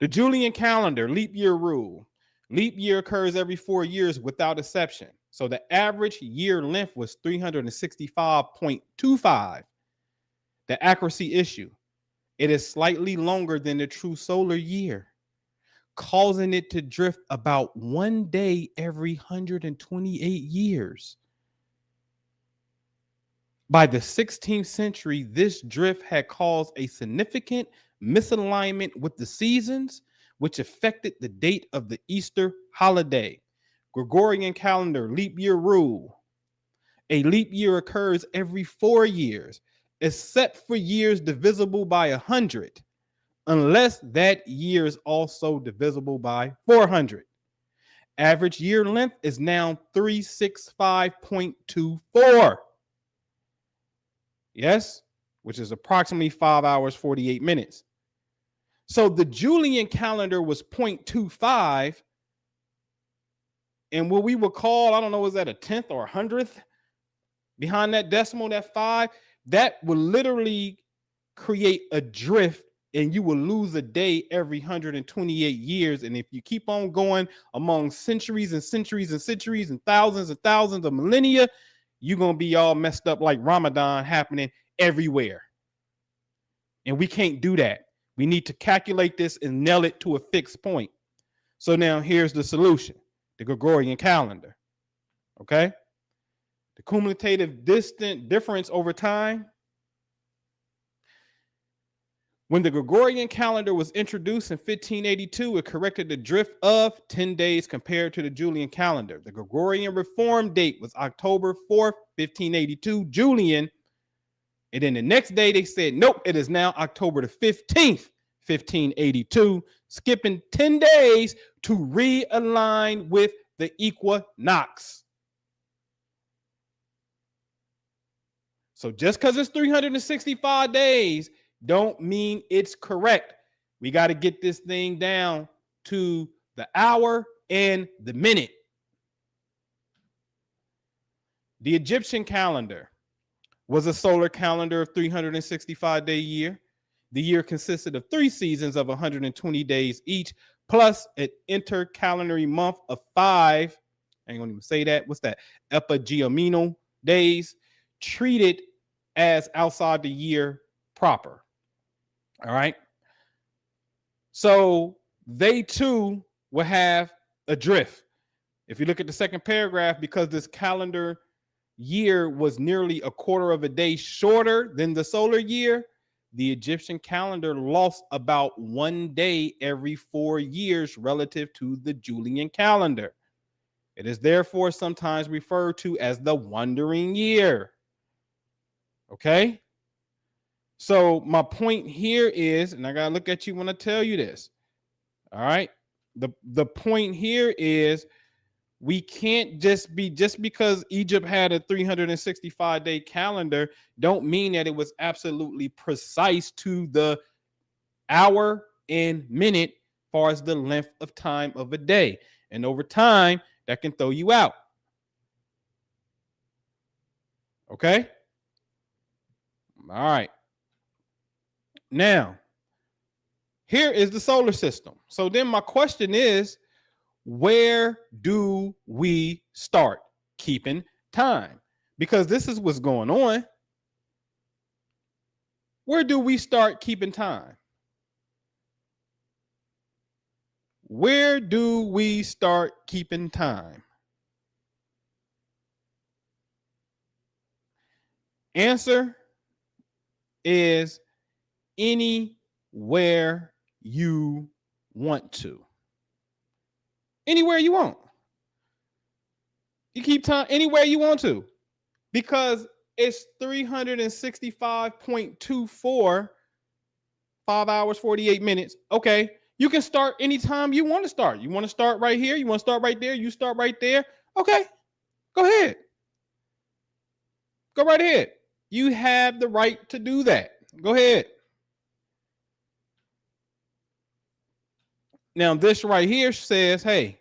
The Julian calendar, leap year rule. Leap year occurs every 4 years without exception. So the average year length was 365.25. The accuracy issue. It is slightly longer than the true solar year, causing it to drift about 1 day every 128 years. By the 16th century, this drift had caused a significant misalignment with the seasons, which affected the date of the Easter holiday. Gregorian calendar, leap year rule. A leap year occurs every 4 years, except for years divisible by 100, unless that year is also divisible by 400. Average year length is now 365.24. Yes, which is approximately 5 hours, 48 minutes. So the Julian calendar was 0.25. And what we would call, I don't know, was that a 10th or a 100th behind that decimal, that 5? That will literally create a drift, and you will lose a day every 128 years. And if you keep on going among centuries and centuries and centuries and thousands of millennia, you're going to be all messed up like Ramadan happening everywhere. And we can't do that. We need to calculate this and nail it to a fixed point. So now here's the solution, the Gregorian calendar. Okay? The cumulative difference over time. When the Gregorian calendar was introduced in 1582, it corrected the drift of 10 days compared to the Julian calendar. The Gregorian reform date was October 4th, 1582, Julian. And then the next day they said, nope, it is now October the 15th, 1582, skipping 10 days to realign with the equinox. So just because it's 365 days, don't mean it's correct. We got to get this thing down to the hour and the minute. The Egyptian calendar was a solar calendar of 365-day year. The year consisted of 3 seasons of 120 days each, plus an intercalendary month of 5. I ain't gonna even say that. What's that? Epigeomenal days, treated as outside the year proper. All right. So they too will have a drift. If you look at the second paragraph, because this calendar year was nearly a quarter of a day shorter than the solar year, the Egyptian calendar lost about 1 day every 4 years relative to the Julian calendar. It is therefore sometimes referred to as the wandering year. Okay? So my point here is, and I got to look at you when I tell you this. All right? The point here is we can't just because Egypt had a 365-day calendar don't mean that it was absolutely precise to the hour and minute as far as the length of time of a day. And over time, that can throw you out. Okay? All right. Now, here is the solar system. So then my question is, where do we start keeping time? Because this is what's going on. Where do we start keeping time? Where do we start keeping time? Answer is anywhere you want to. Anywhere you want. You keep time anywhere you want to, because it's 365.24, 5 hours, 48 minutes. Okay, you can start anytime you want to start. You want to start right here? You want to start right there? You start right there? Okay, go ahead. Go right ahead. You have the right to do that. Go ahead. Now, this right here says, hey,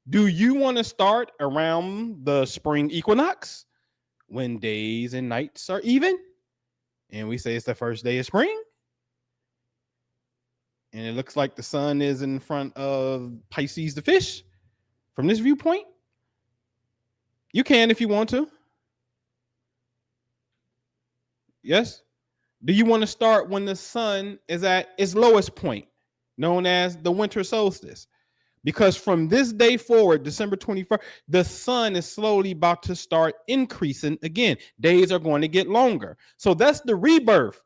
do you want to start around the spring equinox when days and nights are even? And we say it's the first day of spring. And it looks like the sun is in front of Pisces the fish. From this viewpoint, you can if you want to. Yes? Do you want to start when the sun is at its lowest point, known as the winter solstice? Because from this day forward, December 21st, the sun is slowly about to start increasing again. Days are going to get longer. So that's the rebirth,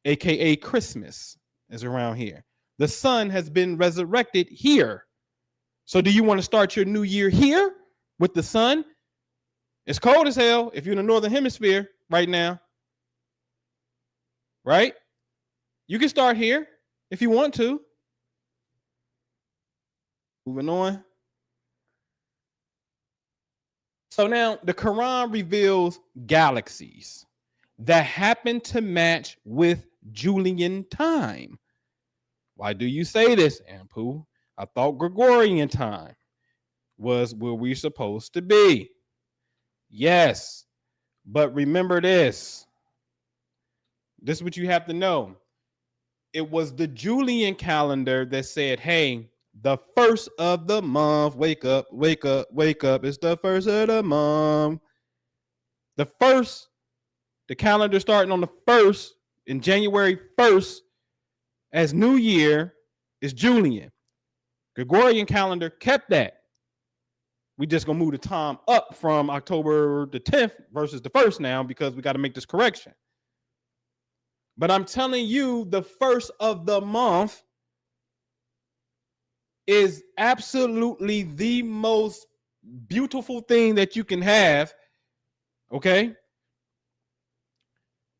aka Christmas, is around here. The sun has been resurrected here. So do you want to start your new year here with the sun? It's cold as hell if you're in the northern hemisphere right now. Right? You can start here if you want to. Moving on. So now the Quran reveals galaxies that happen to match with Julian time. Why do you say this, Anpu? I thought Gregorian time was where we're supposed to be. Yes, but remember this. This is what you have to know. It was the Julian calendar that said, hey, the first of the month, wake up, wake up, wake up. It's the first of the month. The calendar starting on the 1st, in January 1st, as New Year is Julian. Gregorian calendar kept that. We just gonna move the time up from October the 10th versus the 1st now because we got to make this correction. But I'm telling you, the first of the month is absolutely the most beautiful thing that you can have, okay?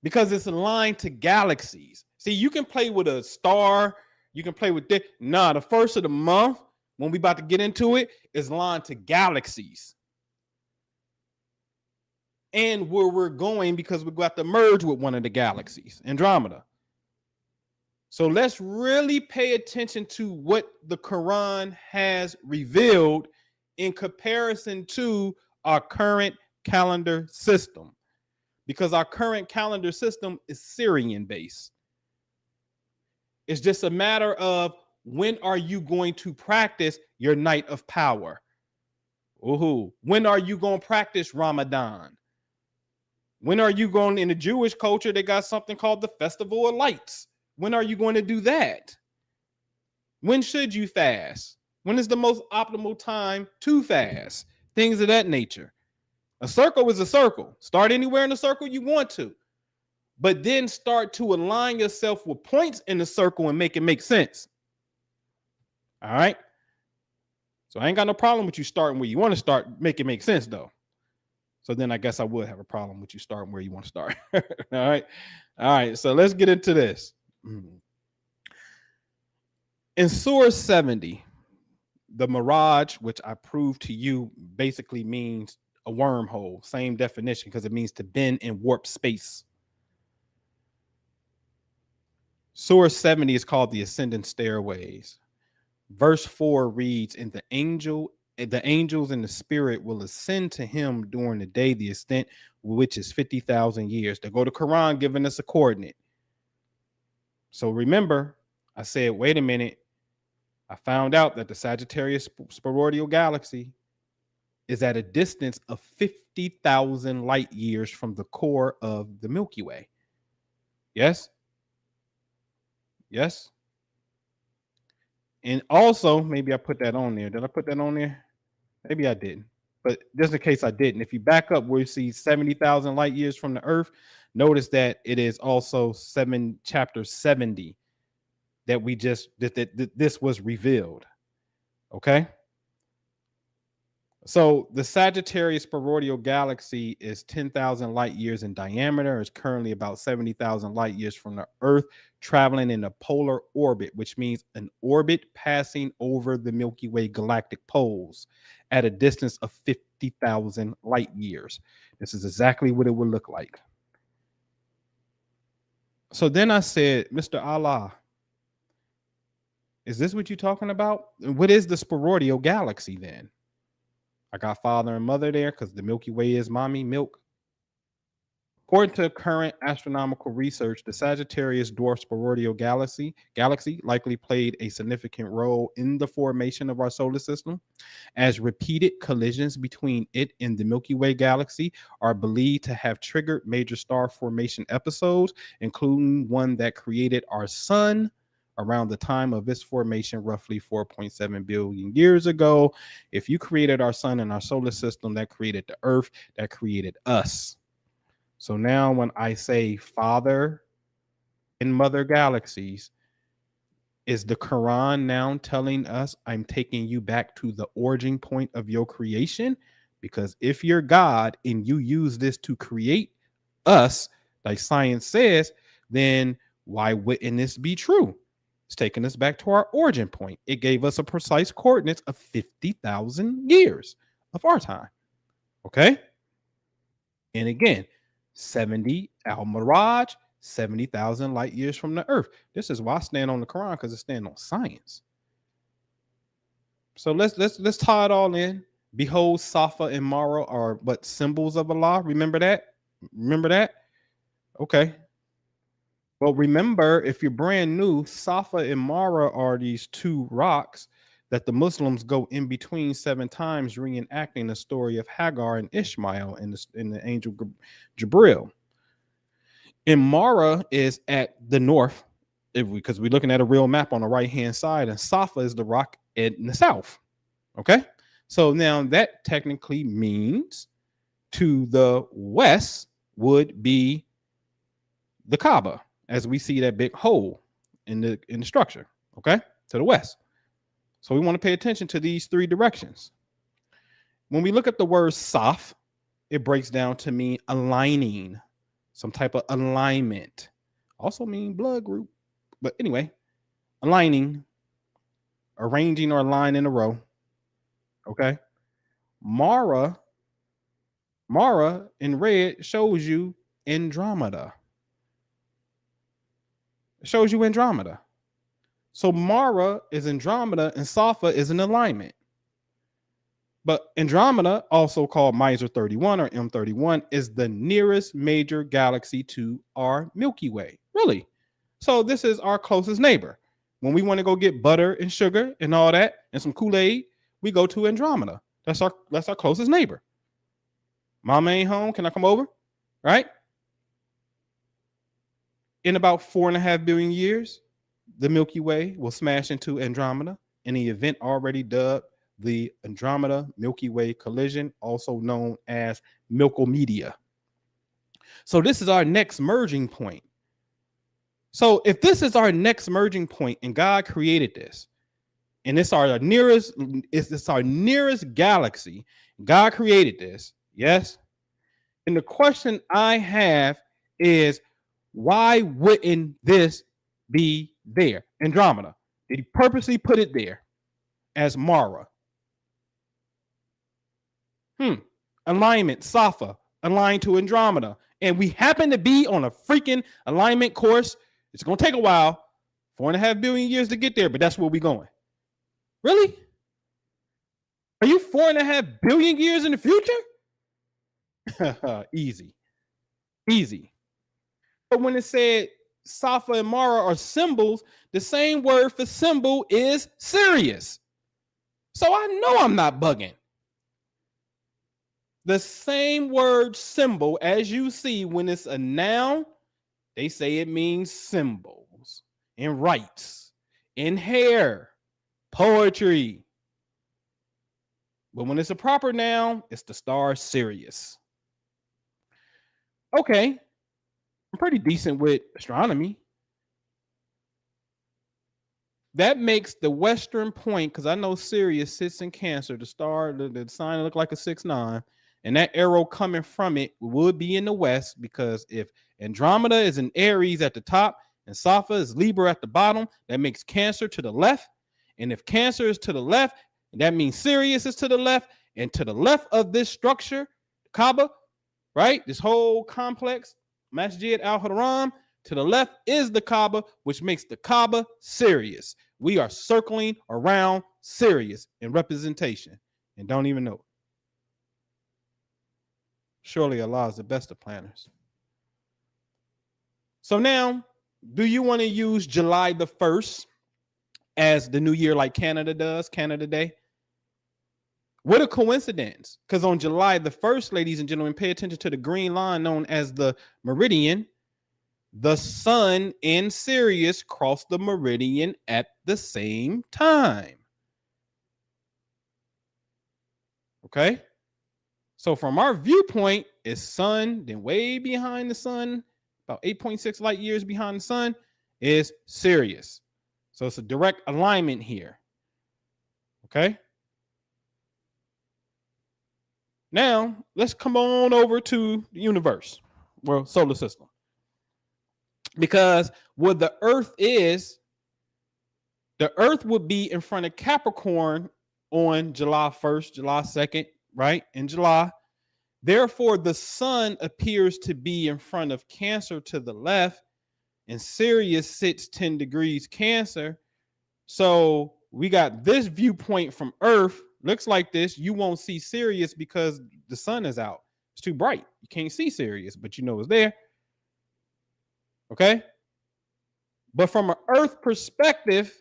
Because it's aligned to galaxies. See, you can play with a star, you can play with this. Nah, the first of the month, when we about to get into it, is aligned to galaxies. And where we're going, because we got to merge with one of the galaxies, Andromeda. So let's really pay attention to what the Quran has revealed in comparison to our current calendar system, because our current calendar system is Syrian based. It's just a matter of when are you going to practice your night of power? Ooh, when are you going to practice Ramadan? When are you going, in the Jewish culture, they got something called the Festival of Lights. When are you going to do that? When should you fast? When is the most optimal time to fast? Things of that nature. A circle is a circle. Start anywhere in the circle you want to. but then start to align yourself with points in the circle and make it make sense. All right. So I ain't got no problem with you starting where you want to start, make it make sense though. So then I guess I would have a problem with you starting where you want to start. All right. All right. So let's get into this. In Surah 70, the mirage, which I proved to you, basically means a wormhole. Same definition, because it means to bend and warp space. Surah 70 is called the Ascendant Stairways. Verse 4 reads, "And the angels and the spirit will ascend to him during the day, the extent which is 50,000 years." They go to Quran giving us a coordinate. So remember, I said, wait a minute. I found out that the Sagittarius spheroidal galaxy is at a distance of 50,000 light years from the core of the Milky Way. Yes? Yes? And also, maybe I put that on there. Did I put that on there? Maybe I didn't. But just in case I didn't, if you back up where you see 70,000 light years from the Earth, notice that it is also chapter 70 that we just, that this was revealed. Okay? So the Sagittarius spheroidal galaxy is 10,000 light years in diameter. It's currently about 70,000 light years from the Earth, traveling in a polar orbit, which means an orbit passing over the Milky Way galactic poles at a distance of 50,000 light years. This is exactly what it would look like. So then I said, Mr. Allah, is this what you're talking about? What is the spheroidal galaxy then? I got father and mother there because the Milky Way is mommy milk. According to current astronomical research, the Sagittarius dwarf spheroidal galaxy likely played a significant role in the formation of our solar system, as repeated collisions between it and the Milky Way galaxy are believed to have triggered major star formation episodes, including one that created our sun around the time of its formation, roughly 4.7 billion years ago. If you created our sun and our solar system, that created the Earth, that created us. So now when I say father and mother galaxies, is the Quran now telling us I'm taking you back to the origin point of your creation? Because if you're God and you use this to create us, like science says, then why wouldn't this be true? It's taking us back to our origin point. It gave us a precise coordinates of 50,000 years of our time. Okay? And again, 70 al-Miraj, 70,000 light years from the Earth. This is why I stand on the Quran, because it stands on science. So let's tie it all in. Behold, Safa and Mara are but symbols of Allah. Remember that? Remember that? Okay. Well, remember, if you're brand new, Safa and Mara are these two rocks that the Muslims go in between 7 times, reenacting the story of Hagar and Ishmael in the angel Jibril. And Mara is at the north, because we're looking at a real map on the right-hand side, and Safa is the rock in the south. Okay? So now that technically means to the west would be the Kaaba, as we see that big hole in the structure, okay, to the west. So we want to pay attention to these 3 directions. When we look at the word Saf, it breaks down to mean aligning, some type of alignment. Also mean blood group, but anyway, aligning, arranging or line in a row, okay. Mara in red shows you Andromeda. It shows you Andromeda. So Mara is Andromeda and Safa is an alignment. But Andromeda, also called Miser 31 or M31, is the nearest major galaxy to our Milky Way. Really? So this is our closest neighbor. When we want to go get butter and sugar and all that and some Kool-Aid, we go to Andromeda. That's our closest neighbor. Mama ain't home. Can I come over? Right? In about 4.5 billion years, the Milky Way will smash into Andromeda in the event already dubbed the Andromeda Milky Way collision, also known as Milkomedia. So this is our next merging point. So if this is our next merging point and God created this, and it's our nearest galaxy, God created this, yes? And the question I have is, why wouldn't this be there? Andromeda. Did he purposely put it there as Mara? Alignment, Safa, aligned to Andromeda. And we happen to be on a freaking alignment course. It's going to take a while, 4.5 billion years to get there, but that's where we're going. Really? Are you 4.5 billion years in the future? Easy. But when it said Safa and Mara are symbols, the same word for symbol is Sirius. So I know I'm not bugging. The same word symbol, as you see when it's a noun, they say it means symbols and rites and hair, poetry. But when it's a proper noun, it's the star Sirius. Okay, I'm pretty decent with astronomy. That makes the western point, because I know Sirius sits in Cancer, the star, the sign look like a 6-9, and that arrow coming from it would be in the west, because if Andromeda is in Aries at the top and Safa is Libra at the bottom, that makes Cancer to the left. And if Cancer is to the left, that means Sirius is to the left. And to the left of this structure, Kaaba, right? This whole complex, Masjid al-Haram, to the left is the Kaaba, which makes the Kaaba Sirius. We are circling around Sirius in representation and don't even know it. Surely Allah is the best of planners. So now, do you want to use July the 1st as the new year like Canada does, Canada Day? What a coincidence. Because on July the 1st, ladies and gentlemen, pay attention to the green line known as the meridian. The sun and Sirius cross the meridian at the same time. Okay? So from our viewpoint, it's sun, then way behind the sun, about 8.6 light years behind the sun, is Sirius. So it's a direct alignment here. Okay? Now, let's come on over to the universe, well, solar system. Because where the Earth is, the Earth would be in front of Capricorn on July 1st, July 2nd, right? In July. Therefore, the sun appears to be in front of Cancer to the left, and Sirius sits 10 degrees Cancer. So we got this viewpoint from Earth. Looks like this. You won't see Sirius because the sun is out. It's too bright. You can't see Sirius, but you know it's there. Okay? But from an Earth perspective,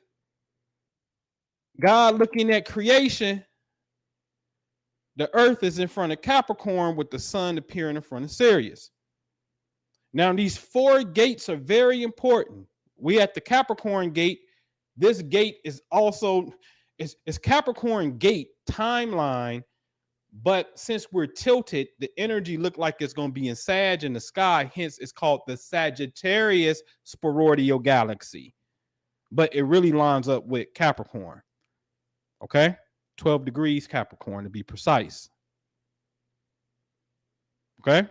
God looking at creation, the Earth is in front of Capricorn with the sun appearing in front of Sirius. Now, these 4 gates are very important. We at the Capricorn gate. This gate is also, it's Capricorn gate timeline, but since we're tilted, the energy looked like it's going to be in Sag in the sky. Hence, it's called the Sagittarius sporoidal galaxy. But it really lines up with Capricorn. Okay? 12 degrees Capricorn to be precise. Okay?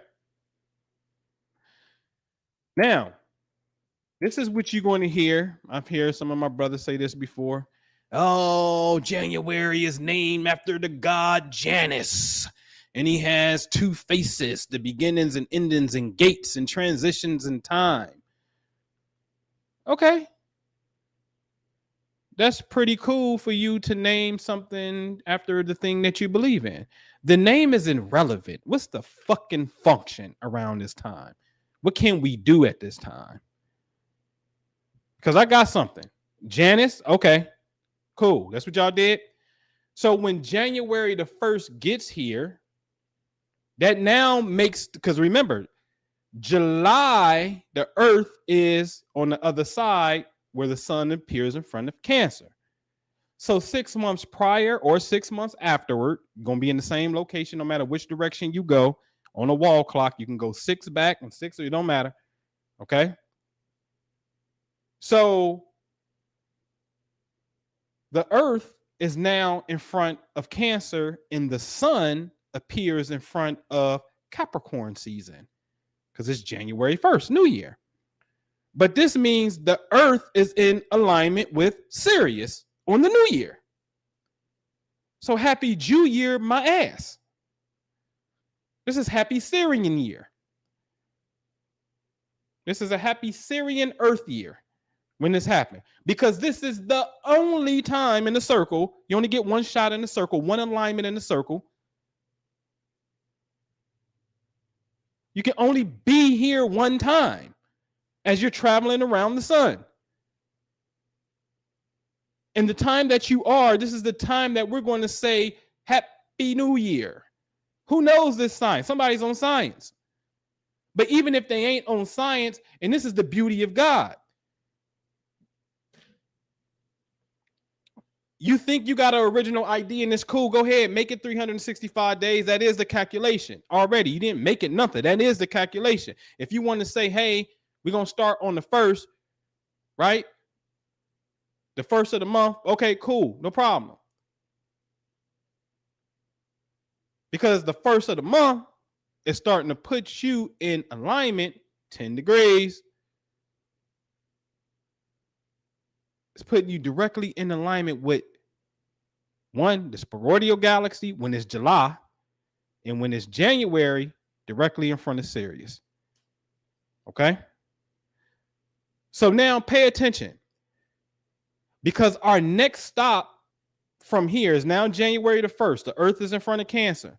Now, this is what you're going to hear. I've heard some of my brothers say this before. Oh, January is named after the god Janus. And he has 2 faces, the beginnings and endings and gates and transitions in time. Okay. That's pretty cool for you to name something after the thing that you believe in. The name is irrelevant. What's the fucking function around this time? What can we do at this time? Because I got something. Janus, okay, cool. That's what y'all did. So when January the 1st gets here, that now makes, because remember, July, the Earth is on the other side where the sun appears in front of Cancer. So 6 months prior or 6 months afterward, you're going to be in the same location no matter which direction you go On a wall clock, you can go 6 back and 6, it don't matter. Okay. So the earth is now in front of Cancer, and the sun appears in front of Capricorn season because it's January 1st, New Year. But this means the earth is in alignment with Sirius on the new year. So happy Jew year, my ass. This is happy Syrian year. This is a happy Syrian earth year when this happened, because this is the only time in the circle. You only get one shot in the circle, one alignment in the circle. You can only be here one time as you're traveling around the sun. And the time that you are, this is the time that we're going to say Happy New Year. Who knows this science? Somebody's on science. But even if they ain't on science, and this is the beauty of God, you think you got an original idea and it's cool, go ahead, make it 365 days. That is the calculation already. You didn't make it nothing. That is the calculation. If you want to say, hey, we're going to start on the 1st, right? The 1st of the month. Okay, cool. No problem. Because the 1st of the month is starting to put you in alignment 10 degrees. It's putting you directly in alignment with one, the spheroidal galaxy when it's July, and when it's January, directly in front of Sirius. Okay? So now pay attention, because our next stop from here is now January the 1st. The Earth is in front of Cancer.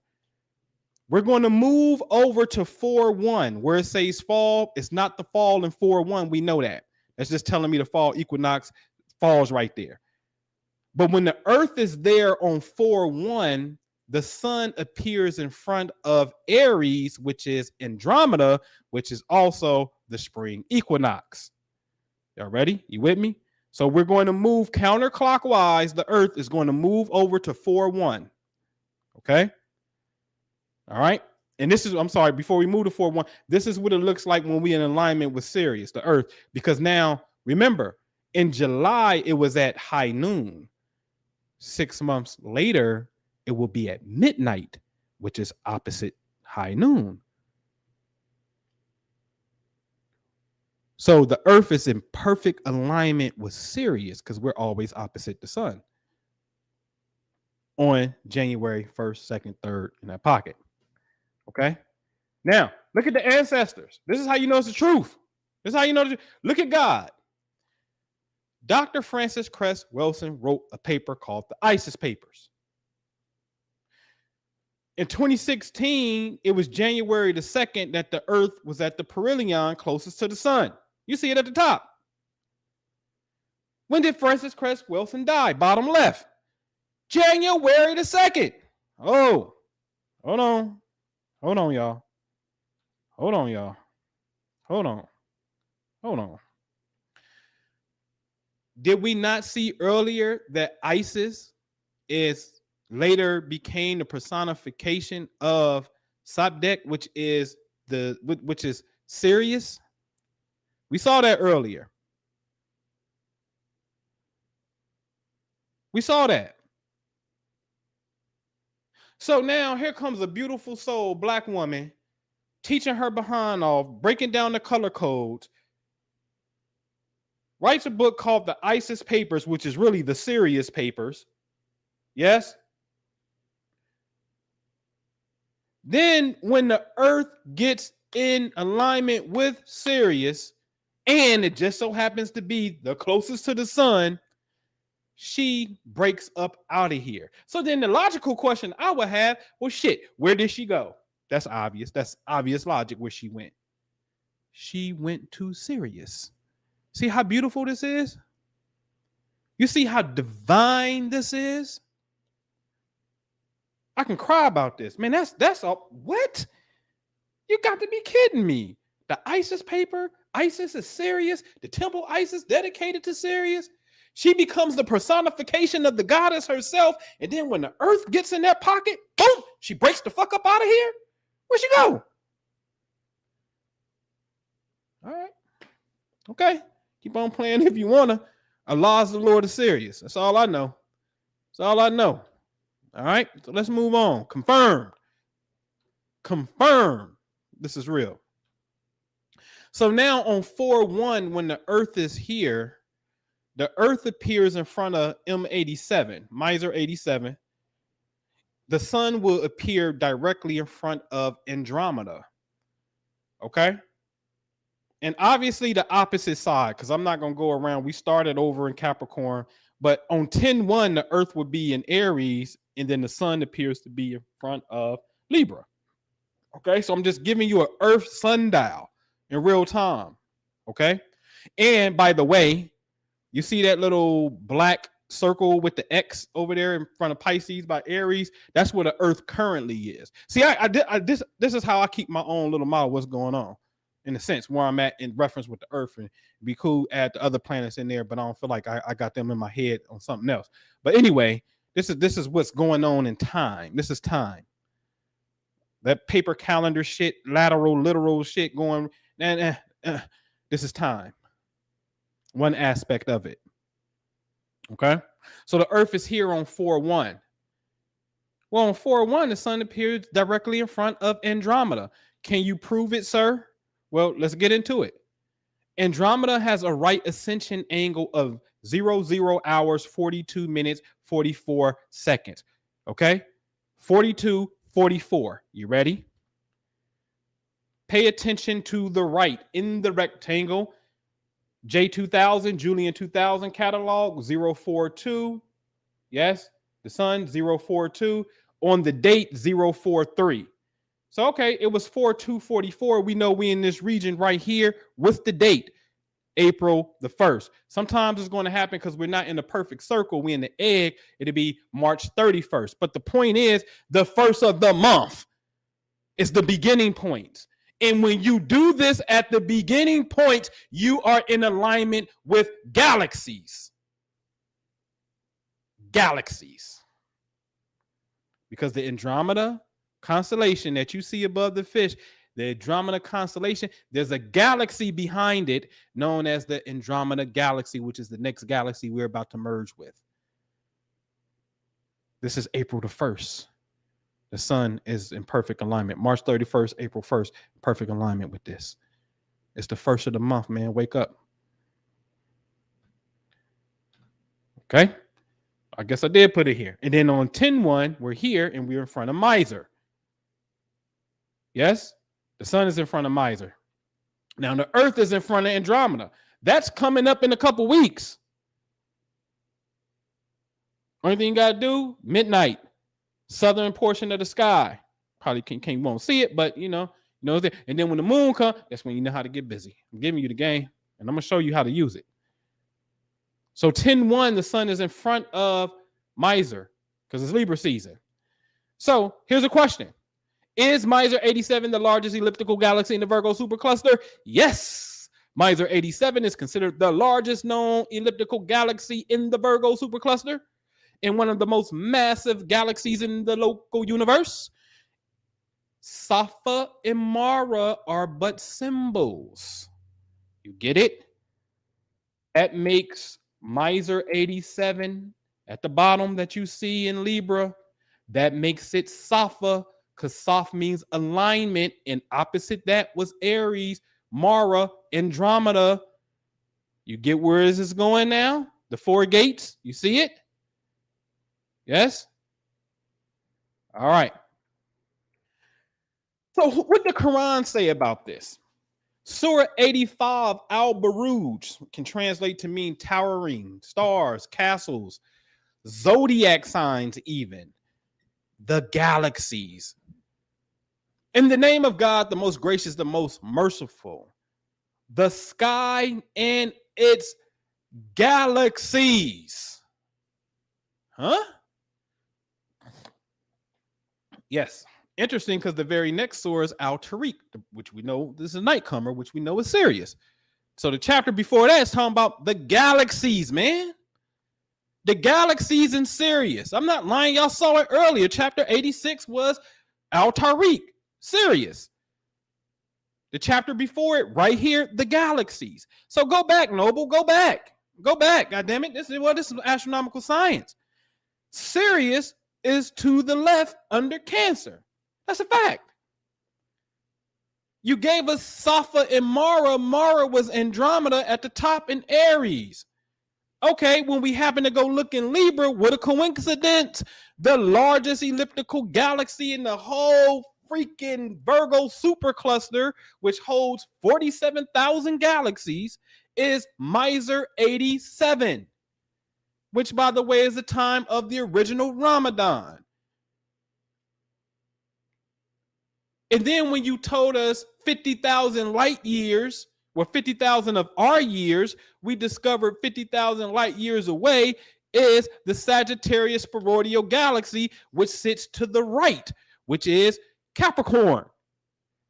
We're going to move over to 4-1 where it says fall. It's not the fall in 4-1. We know that. That's just telling me the fall equinox falls right there. But when the Earth is there on 4-1, the sun appears in front of Aries, which is Andromeda, which is also the spring equinox. Y'all ready? You with me? So we're going to move counterclockwise. The Earth is going to move over to 4-1. Okay? All right. And this is, I'm sorry, before we move to 4-1, this is what it looks like when we're in alignment with Sirius, the Earth. Because now, remember, in July, it was at high noon. 6 months later, it will be at midnight, which is opposite high noon. So the Earth is in perfect alignment with Sirius because we're always opposite the sun on January 1st, 2nd, 3rd in that pocket. Okay. Now, look at the ancestors. This is how you know it's the truth. This is how you know. Look at God. Dr. Francis Cress Wilson wrote a paper called the Isis Papers. In 2016, it was January the 2nd that the Earth was at the perihelion closest to the sun. You see it at the top. When did Francis Cress Wilson die? Bottom left. January the 2nd. Oh, hold on. Hold on, y'all. Hold on, y'all. Hold on. Hold on. Did we not see earlier that Isis is later became the personification of Sabdek, which is Sirius? We saw that earlier. We saw that. So now here comes a beautiful soul, black woman, teaching her behind off, breaking down the color codes, writes a book called the Isis Papers, which is really the Sirius Papers. Yes? Then when the Earth gets in alignment with Sirius, and it just so happens to be the closest to the sun, she breaks up out of here. So then the logical question I would have, well, shit, where did she go? That's obvious. That's obvious logic where she went. She went to Sirius. See how beautiful this is? You see how divine this is? I can cry about this. Man, that's all. What? You got to be kidding me. The Isis paper, Isis is Sirius, the temple Isis dedicated to Sirius. She becomes the personification of the goddess herself. And then when the Earth gets in that pocket, boom, she breaks the fuck up out of here. Where'd she go? All right. Okay. Keep on playing if you want to. Allah's the Lord of Sirius. That's all I know. That's all I know. All right. So let's move on. Confirmed. Confirmed. This is real. So now on 4-1, when the Earth is here, the Earth appears in front of M87, Miser 87. The sun will appear directly in front of Andromeda. Okay? And obviously the opposite side, because I'm not going to go around. We started over in Capricorn, but on 10-1, the Earth would be in Aries, and then the sun appears to be in front of Libra. Okay? So I'm just giving you an Earth sundial in real time. Okay? And by the way, you see that little black circle with the X over there in front of Pisces by Aries? That's where the Earth currently is. See, this is how I keep my own little model. What's going on, in a sense, where I'm at in reference with the Earth, and it'd be cool add the other planets in there, but I don't feel like I got them in my head on something else. But anyway, this is what's going on in time. This is time. That paper calendar shit, lateral, literal shit going. This is time. One aspect of it. Okay. So the Earth is here on 4-1. Well, on 4-1, the sun appears directly in front of Andromeda. Can you prove it, sir? Well, let's get into it. Andromeda has a right ascension angle of 00 hours, 42 minutes, 44 seconds. Okay. 42:44. You ready? Pay attention to the right in the rectangle. J2000, Julian 2000 catalog, 042. Yes, the sun, 042. On the date, 043. So, okay, it was 4244. We know we in this region right here. What's the date? April the 1st. Sometimes it's going to happen because we're not in the perfect circle. We're in the egg. It'll be March 31st. But the point is, the first of the month is the beginning point. And when you do this at the beginning point, you are in alignment with galaxies. Galaxies. Because the Andromeda constellation that you see above the fish, the Andromeda constellation, there's a galaxy behind it known as the Andromeda galaxy, which is the next galaxy we're about to merge with. This is April the 1st. The sun is in perfect alignment. March 31st, April 1st, perfect alignment with this. It's the first of the month, man. Wake up. Okay. I guess I did put it here. And then on 10-1, we're here and we're in front of Miser. Yes? The sun is in front of Miser. Now the Earth is in front of Andromeda. That's coming up in a couple weeks. Only thing you got to do, midnight. Southern portion of the sky. Probably won't see it, but you know that. And then when the moon comes, that's when you know how to get busy. I'm giving you the game, and I'm gonna show you how to use it. So 10-1, the sun is in front of Miser because it's Libra season. So here's a question: is Miser 87 the largest elliptical galaxy in the Virgo supercluster? Yes. Miser 87 is considered the largest known elliptical galaxy in the Virgo supercluster, in one of the most massive galaxies in the local universe. Safa and Mara are but symbols. You get it? That makes Miser 87 at the bottom that you see in Libra. That makes it Safa, because Saf means alignment, and opposite that was Aries, Mara, Andromeda. You get where this is going now? The 4 gates, you see it? Yes? All right. So what the Quran say about this? Surah 85, Al-Buruj, can translate to mean towering, stars, castles, zodiac signs even, the galaxies. In the name of God, the most gracious, the most merciful, the sky and its galaxies. Huh? Yes. Interesting, because the very next surah is Al-Tariq, which we know this is a nightcomer, which we know is Sirius. So the chapter before that is talking about the galaxies, man. The galaxies in Sirius. I'm not lying. Y'all saw it earlier. Chapter 86 was Al-Tariq, Sirius. The chapter before it, right here, the galaxies. So go back, Noble. Go back. Go back. God damn it. This is astronomical science. Sirius is to the left under Cancer. That's a fact. You gave us Safa and Mara. Mara was Andromeda at the top in Aries. Okay, when we happen to go look in Libra, what a coincidence. The largest elliptical galaxy in the whole freaking Virgo supercluster, which holds 47,000 galaxies, is Miser 87, which, by the way, is the time of the original Ramadan. And then when you told us 50,000 light years, well, 50,000 of our years, we discovered 50,000 light years away is the Sagittarius Sporoidal galaxy, which sits to the right, which is Capricorn,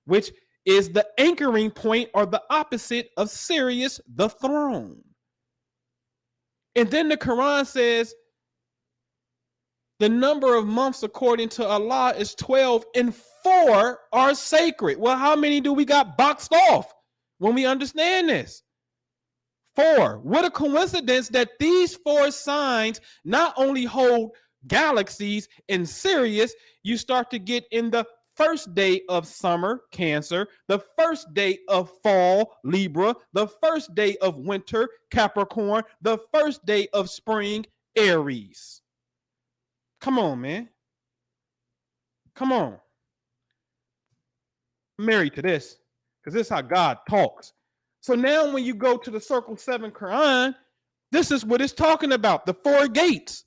which is the anchoring point or the opposite of Sirius, the throne. And then the Quran says the number of months according to Allah is 12 and 4 are sacred. Well, how many do we got boxed off when we understand this? 4. What a coincidence that these 4 signs not only hold galaxies in Sirius, you start to get in the first day of summer, Cancer, the first day of fall, Libra, the first day of winter, Capricorn, the first day of spring, Aries. Come on, man. Come on. I'm married to this because this is how God talks. So now when you go to the Circle 7 Quran, this is what it's talking about. The 4 gates.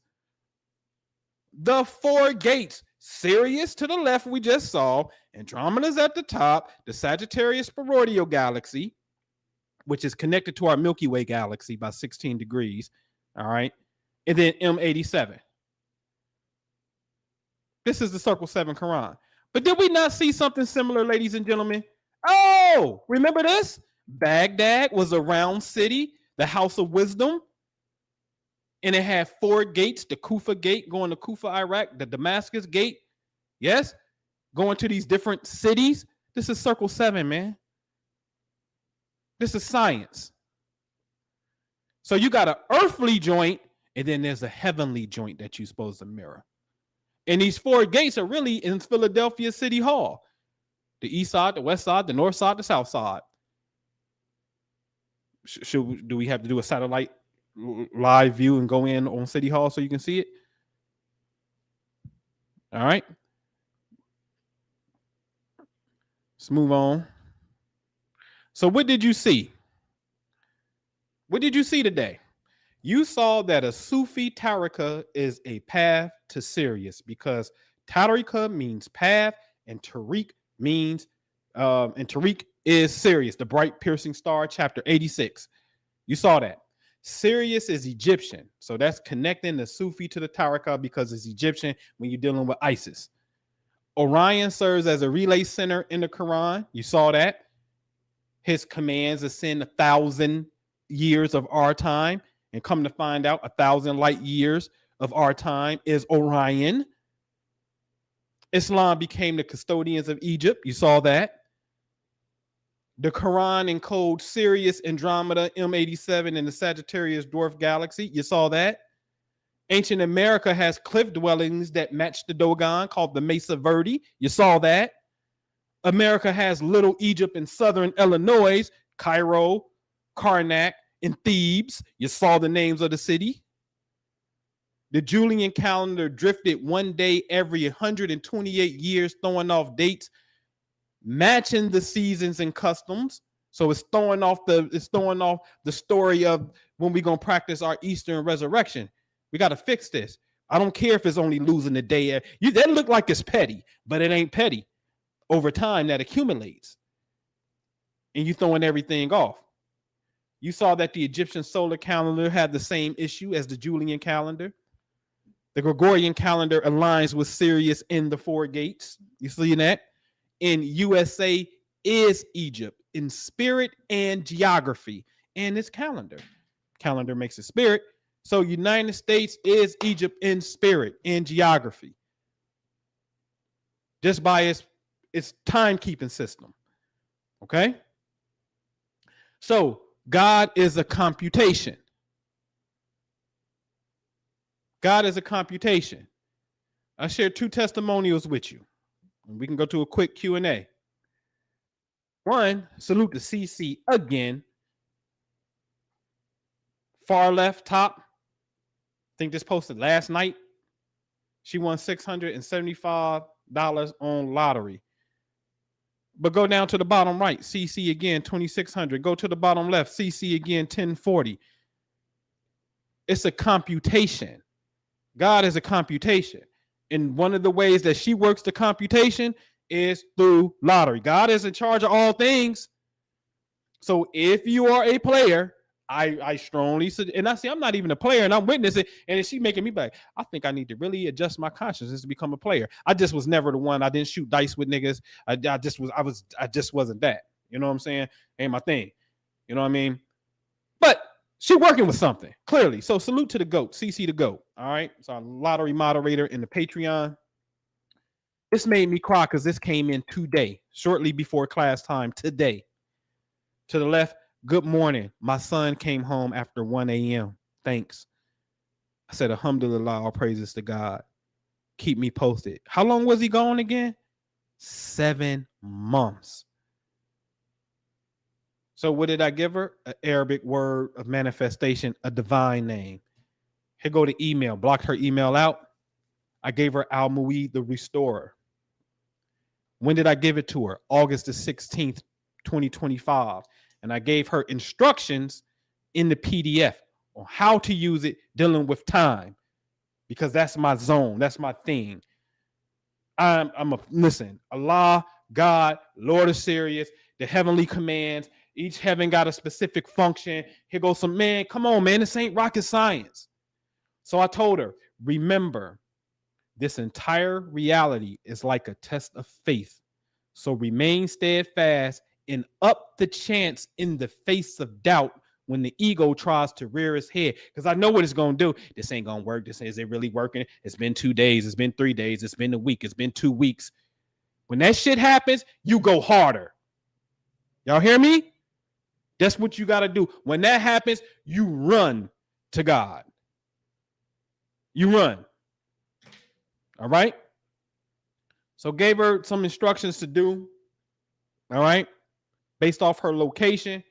The 4 gates. Sirius to the left, we just saw. Andromeda's at the top. The Sagittarius Sporoidal galaxy, which is connected to our Milky Way galaxy by 16 degrees. All right. And then M87. This is the Circle 7 Quran. But did we not see something similar, ladies and gentlemen? Oh, remember this? Baghdad was a round city, the house of wisdom. And it had 4 gates, the Kufa gate going to Kufa, Iraq, the Damascus gate. Yes, going to these different cities. This is Circle 7, man. This is science. So you got an earthly joint, and then there's a heavenly joint that you're supposed to mirror. And these 4 gates are really in Philadelphia City Hall. The east side, the west side, the north side, the south side. Do we have to do a satellite live view and go in on City Hall so you can see it? All right. Let's move on. So what did you see? What did you see today? You saw that a Sufi Tarika is a path to Sirius because Tarika means path and Tariq means and Tariq is Sirius, the bright piercing star, chapter 86. You saw that. Sirius is Egyptian. So that's connecting the Sufi to the Tarika because it's Egyptian when you're dealing with ISIS. Orion serves as a relay center in the Quran. You saw that. His commands ascend 1,000 years of our time. And come to find out 1,000 light years of our time is Orion. Islam became the custodians of Egypt. You saw that. The Quran encodes Sirius, Andromeda, M87, and the Sagittarius dwarf galaxy. You saw that. Ancient America has cliff dwellings that match the Dogon called the Mesa Verde. You saw that. America has Little Egypt in southern Illinois, Cairo, Karnak, and Thebes. You saw the names of the city. The Julian calendar drifted one day every 128 years, throwing off dates matching the seasons and customs. So it's throwing off the story of when we're gonna practice our Easter and resurrection. We got to fix this. I don't care if it's only losing a day. That look like it's petty, but it ain't petty. Over time, that accumulates, and you throwing everything off. You saw that the Egyptian solar calendar had the same issue as the Julian calendar. The Gregorian calendar aligns with Sirius in the 4 gates. You see that? In USA is Egypt in spirit and geography and its calendar. Calendar makes a spirit. So United States is Egypt in spirit and geography. Just by its It's timekeeping system. Okay. So God is a computation. God is a computation. I shared 2 testimonials with you. We can go to a quick Q&A. One, salute to CC again. Far left top. I think this posted last night. She won $675 on lottery. But go down to the bottom right, CC again, 2,600. Go to the bottom left, CC again, 1040. It's a computation. God is a computation. And one of the ways that she works the computation is through lottery. God is in charge of all things. So if you are a player, I strongly suggest, and I see I'm not even a player and I'm witnessing, and she making me like, I think I need to really adjust my consciousness to become a player. I just was never the one. I didn't shoot dice with niggas. I just wasn't that. You know what I'm saying? Ain't my thing. You know what I mean? But she working with something, clearly. So salute to the GOAT, CC the GOAT. All right. So I'm a lottery moderator in the Patreon. This made me cry because this came in today, shortly before class time today. To the left, good morning. My son came home after 1 a.m. Thanks. I said, alhamdulillah, all praises to God. Keep me posted. How long was he gone again? 7 months. So what did I give her? An Arabic word of manifestation, a divine name. Here go the email. Blocked her email out. I gave her Al-Mu'id, the restorer. When did I give it to her? August the 16th, 2025. And I gave her instructions in the PDF on how to use it dealing with time, because that's my zone. That's my thing. Listen, Allah, God, Lord of Sirius, the heavenly commands, each heaven got a specific function. Here goes some, man, come on, man, this ain't rocket science. So I told her, remember, this entire reality is like a test of faith. So remain steadfast and up the chance in the face of doubt when the ego tries to rear its head. Because I know what it's going to do. This ain't going to work. Is it really working? It's been 2 days. It's been 3 days. It's been a week. It's been 2 weeks. When that shit happens, you go harder. Y'all hear me? That's what you got to do. When that happens, you run to God. You run. All right? So gave her some instructions to do. All right? Based off her location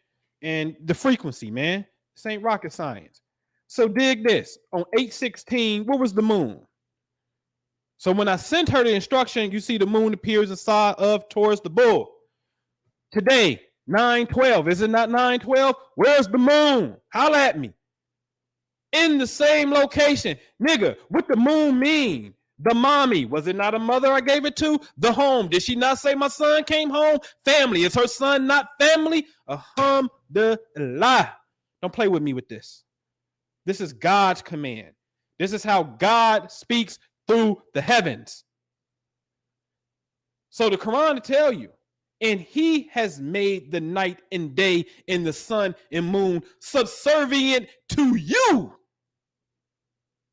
and the frequency, man. This ain't rocket science. So dig this. On 8/16, where was the moon? So when I sent her the instruction, you see the moon appears inside of towards the bull. Today, 9/12. Is it not 9/12? Where's the moon? Holla at me. In the same location. Nigga, what the moon mean? The mommy, was it not a mother I gave it to? The home, did she not say my son came home? Family, is her son not family? Alhamdulillah. Don't play with me with this. This is God's command. This is how God speaks through the heavens. So the Quran to tell you, and he has made the night and day and the sun and moon subservient to you.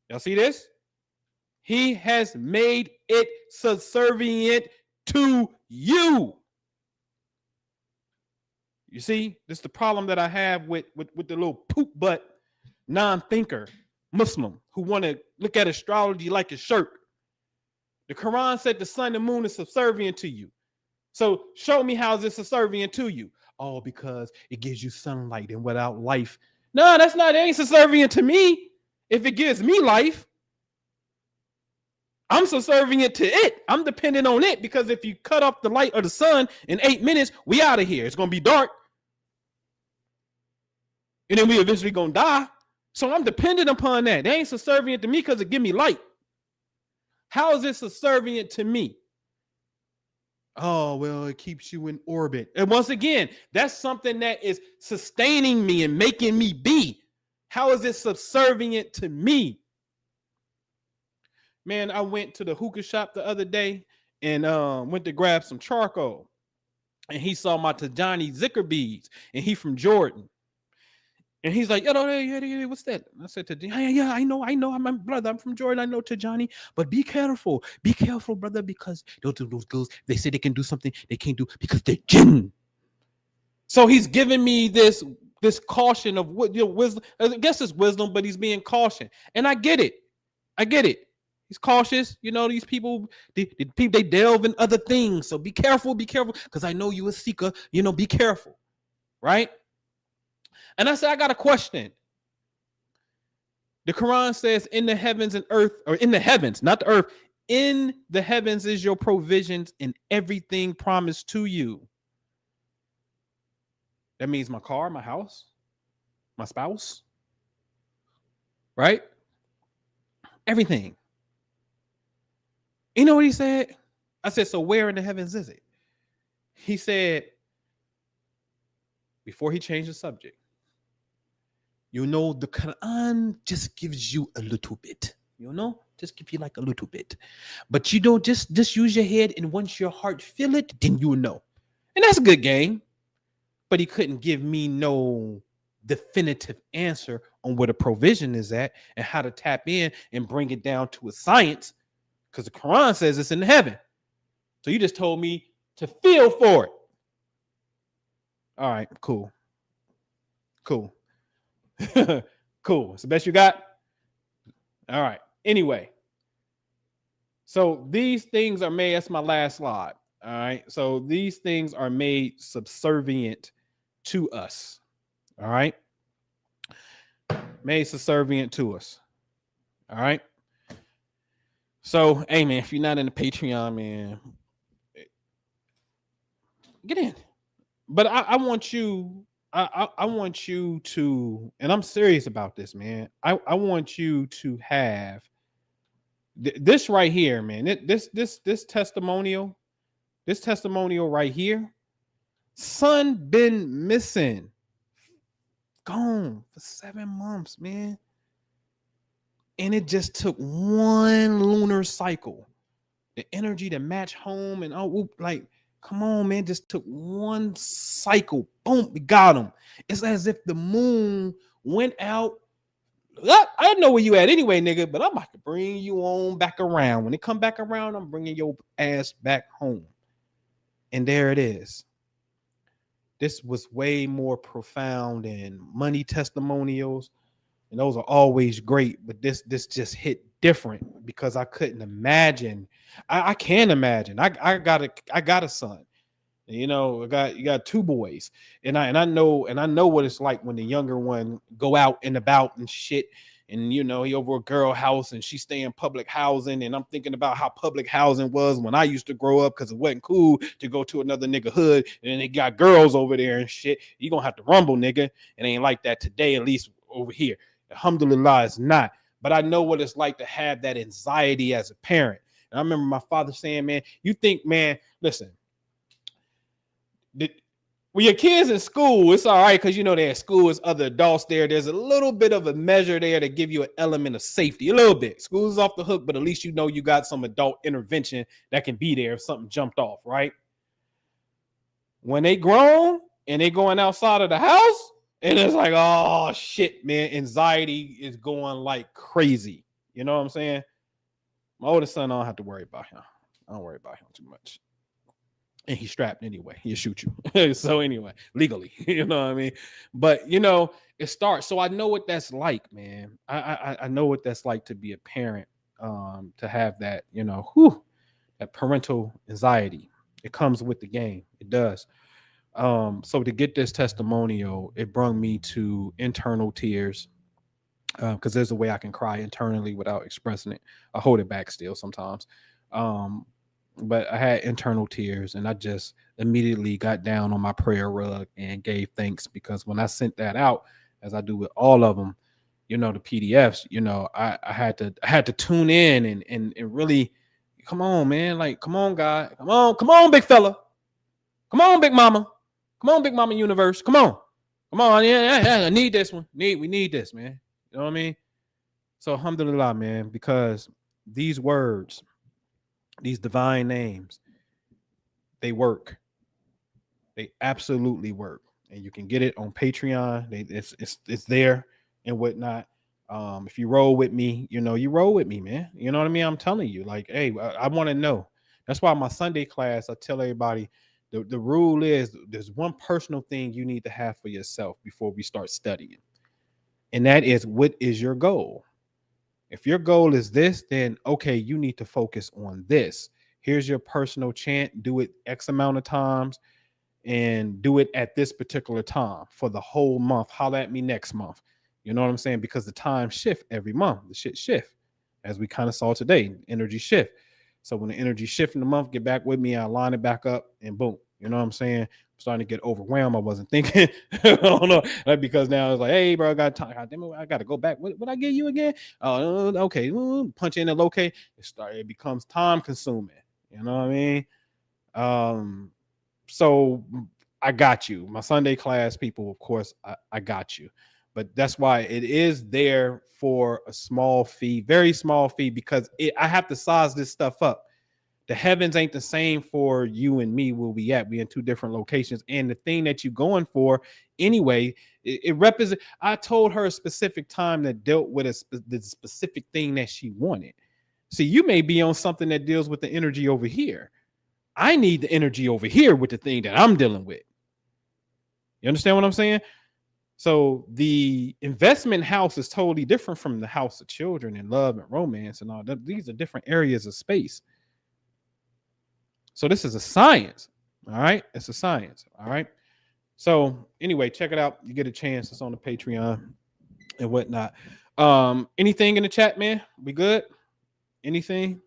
Y'all see this? He has made it subservient to you. You see, this is the problem that I have with the little poop butt non-thinker Muslim who want to look at astrology like a shirt. The Quran said the sun and moon is subservient to you. So show me how is it subservient to you? Oh, because it gives you sunlight, and without life. No, that's not, it ain't subservient to me. If it gives me life, I'm subservient to it. I'm dependent on it, because if you cut off the light of the sun in 8 minutes, we out of here. It's going to be dark. And then we eventually going to die. So I'm dependent upon that. They ain't subservient to me because it give me light. How is it subservient to me? Oh, well, it keeps you in orbit. And once again, that's something that is sustaining me and making me be. How is it subservient to me? Man, I went to the hookah shop the other day and went to grab some charcoal. And he saw my Tajani Zikr beads, and he from Jordan. And he's like, yeah, what's that? And I said to yeah, I know, I'm my brother. I'm from Jordan. I know Tijani, but be careful, brother, because those girls, they say they can do something they can't do because they're jinn. So he's giving me this caution of what wisdom. I guess it's wisdom, but he's being cautioned, and I get it. He's cautious. These people, they delve in other things. So be careful, because I know you a seeker. Be careful, right? And I said, I got a question. The Quran says, in the heavens and earth, or in the heavens, not the earth, in the heavens is your provisions and everything promised to you. That means my car, my house, my spouse, right? Everything. You know what he said? I said, so where in the heavens is it? He said, before he changed the subject, the Quran just gives you a little bit, just give you like a little bit. But you don't just use your head, and once your heart feel it, then you know. And that's a good game. But he couldn't give me no definitive answer on where the provision is at and how to tap in and bring it down to a science, because the Quran says it's in heaven. So you just told me to feel for it. All right, cool. Cool. It's the best you got? All right. Anyway, so these things are made, that's my last slide. All right. So these things are made subservient to us. All right. Made subservient to us. All right. So, hey, man, if you're not in the Patreon, man, get in. But I want you, I want you to, and I'm serious about this, man. I want you to have this right here, man. This testimonial right here. Son been missing, gone for 7 months, man. And it just took one lunar cycle, the energy to match home, and come on, man, just took one cycle. Boom, we got him. It's as if the moon went out. I know where you at anyway, nigga, but I'm about to bring you on back around. When it come back around, I'm bringing your ass back home. And there it is. This was way more profound than money testimonials. And those are always great, but this just hit different because I couldn't imagine. I can't imagine. I got a son. You got 2 boys, and I know what it's like when the younger one go out and about and shit, and he over a girl house and she stay in public housing, and I'm thinking about how public housing was when I used to grow up, because it wasn't cool to go to another nigga hood and they got girls over there and shit. You gonna have to rumble, nigga. It ain't like that today, at least over here. Alhamdulillah, it's not. But I know what it's like to have that anxiety as a parent. And I remember my father saying, man, you think, man, listen, when your kids in school, it's all right because they're at school, it's other adults there. There's a little bit of a measure there to give you an element of safety, a little bit. School's off the hook, but at least you got some adult intervention that can be there if something jumped off, right? When they grown and they going outside of the house, and it's like, oh shit, man, anxiety is going like crazy. You know what I'm saying? My oldest son, I don't have to worry about him. I don't worry about him too much. And he's strapped anyway. He'll shoot you. So anyway, legally, you know what I mean? But it starts. So I know what that's like, man. I know what that's like to be a parent, to have that, that parental anxiety. It comes with the game. It does. So to get this testimonial, it brought me to internal tears, because there's a way I can cry internally without expressing it. I hold it back still sometimes. But I had internal tears, and I just immediately got down on my prayer rug and gave thanks, because when I sent that out, as I do with all of them, the PDFs, I had to tune in and really, come on, man, like, come on, God, come on, big fella, come on, big mama. Come on, big mama universe. Come on. Yeah. I need this one. We need this, man. You know what I mean? So alhamdulillah, man, because these words, these divine names, they work. They absolutely work. and you can get it on Patreon. It's there and whatnot. If you roll with me, you roll with me, man. You know what I mean? I'm telling you, like, hey, I want to know. That's why my Sunday class, I tell everybody the rule is there's one personal thing you need to have for yourself before we start studying. And that is, what is your goal? If your goal is this, then okay, you need to focus on this. Here's your personal chant. Do it X amount of times and do it at this particular time for the whole month. Holler at me next month. You know what I'm saying? Because the time shift every month. The shit shift. As we kind of saw today, energy shift. So when the energy shift in the month, get back with me, I line it back up and boom. You know what I'm saying? I'm starting to get overwhelmed. I wasn't thinking. I don't know. Because now it's like, hey, bro, I got time. I got to go back. What I get you again? Okay. Punch in and locate. It becomes time consuming. You know what I mean? So I got you. My Sunday class people, of course, I got you. But that's why it is there for a small fee, very small fee, because I have to size this stuff up. The heavens ain't the same for you and me where we at. We in two different locations. And the thing that you're going for anyway, it represents. I told her a specific time that dealt with the specific thing that she wanted. See, you may be on something that deals with the energy over here. I need the energy over here with the thing that I'm dealing with. You understand what I'm saying? So the investment house is totally different from the house of children and love and romance and all that. These are different areas of space. So this is a science. All right. It's a science. All right. So anyway, check it out. You get a chance. It's on the Patreon and whatnot. Anything in the chat, man? We good? Anything?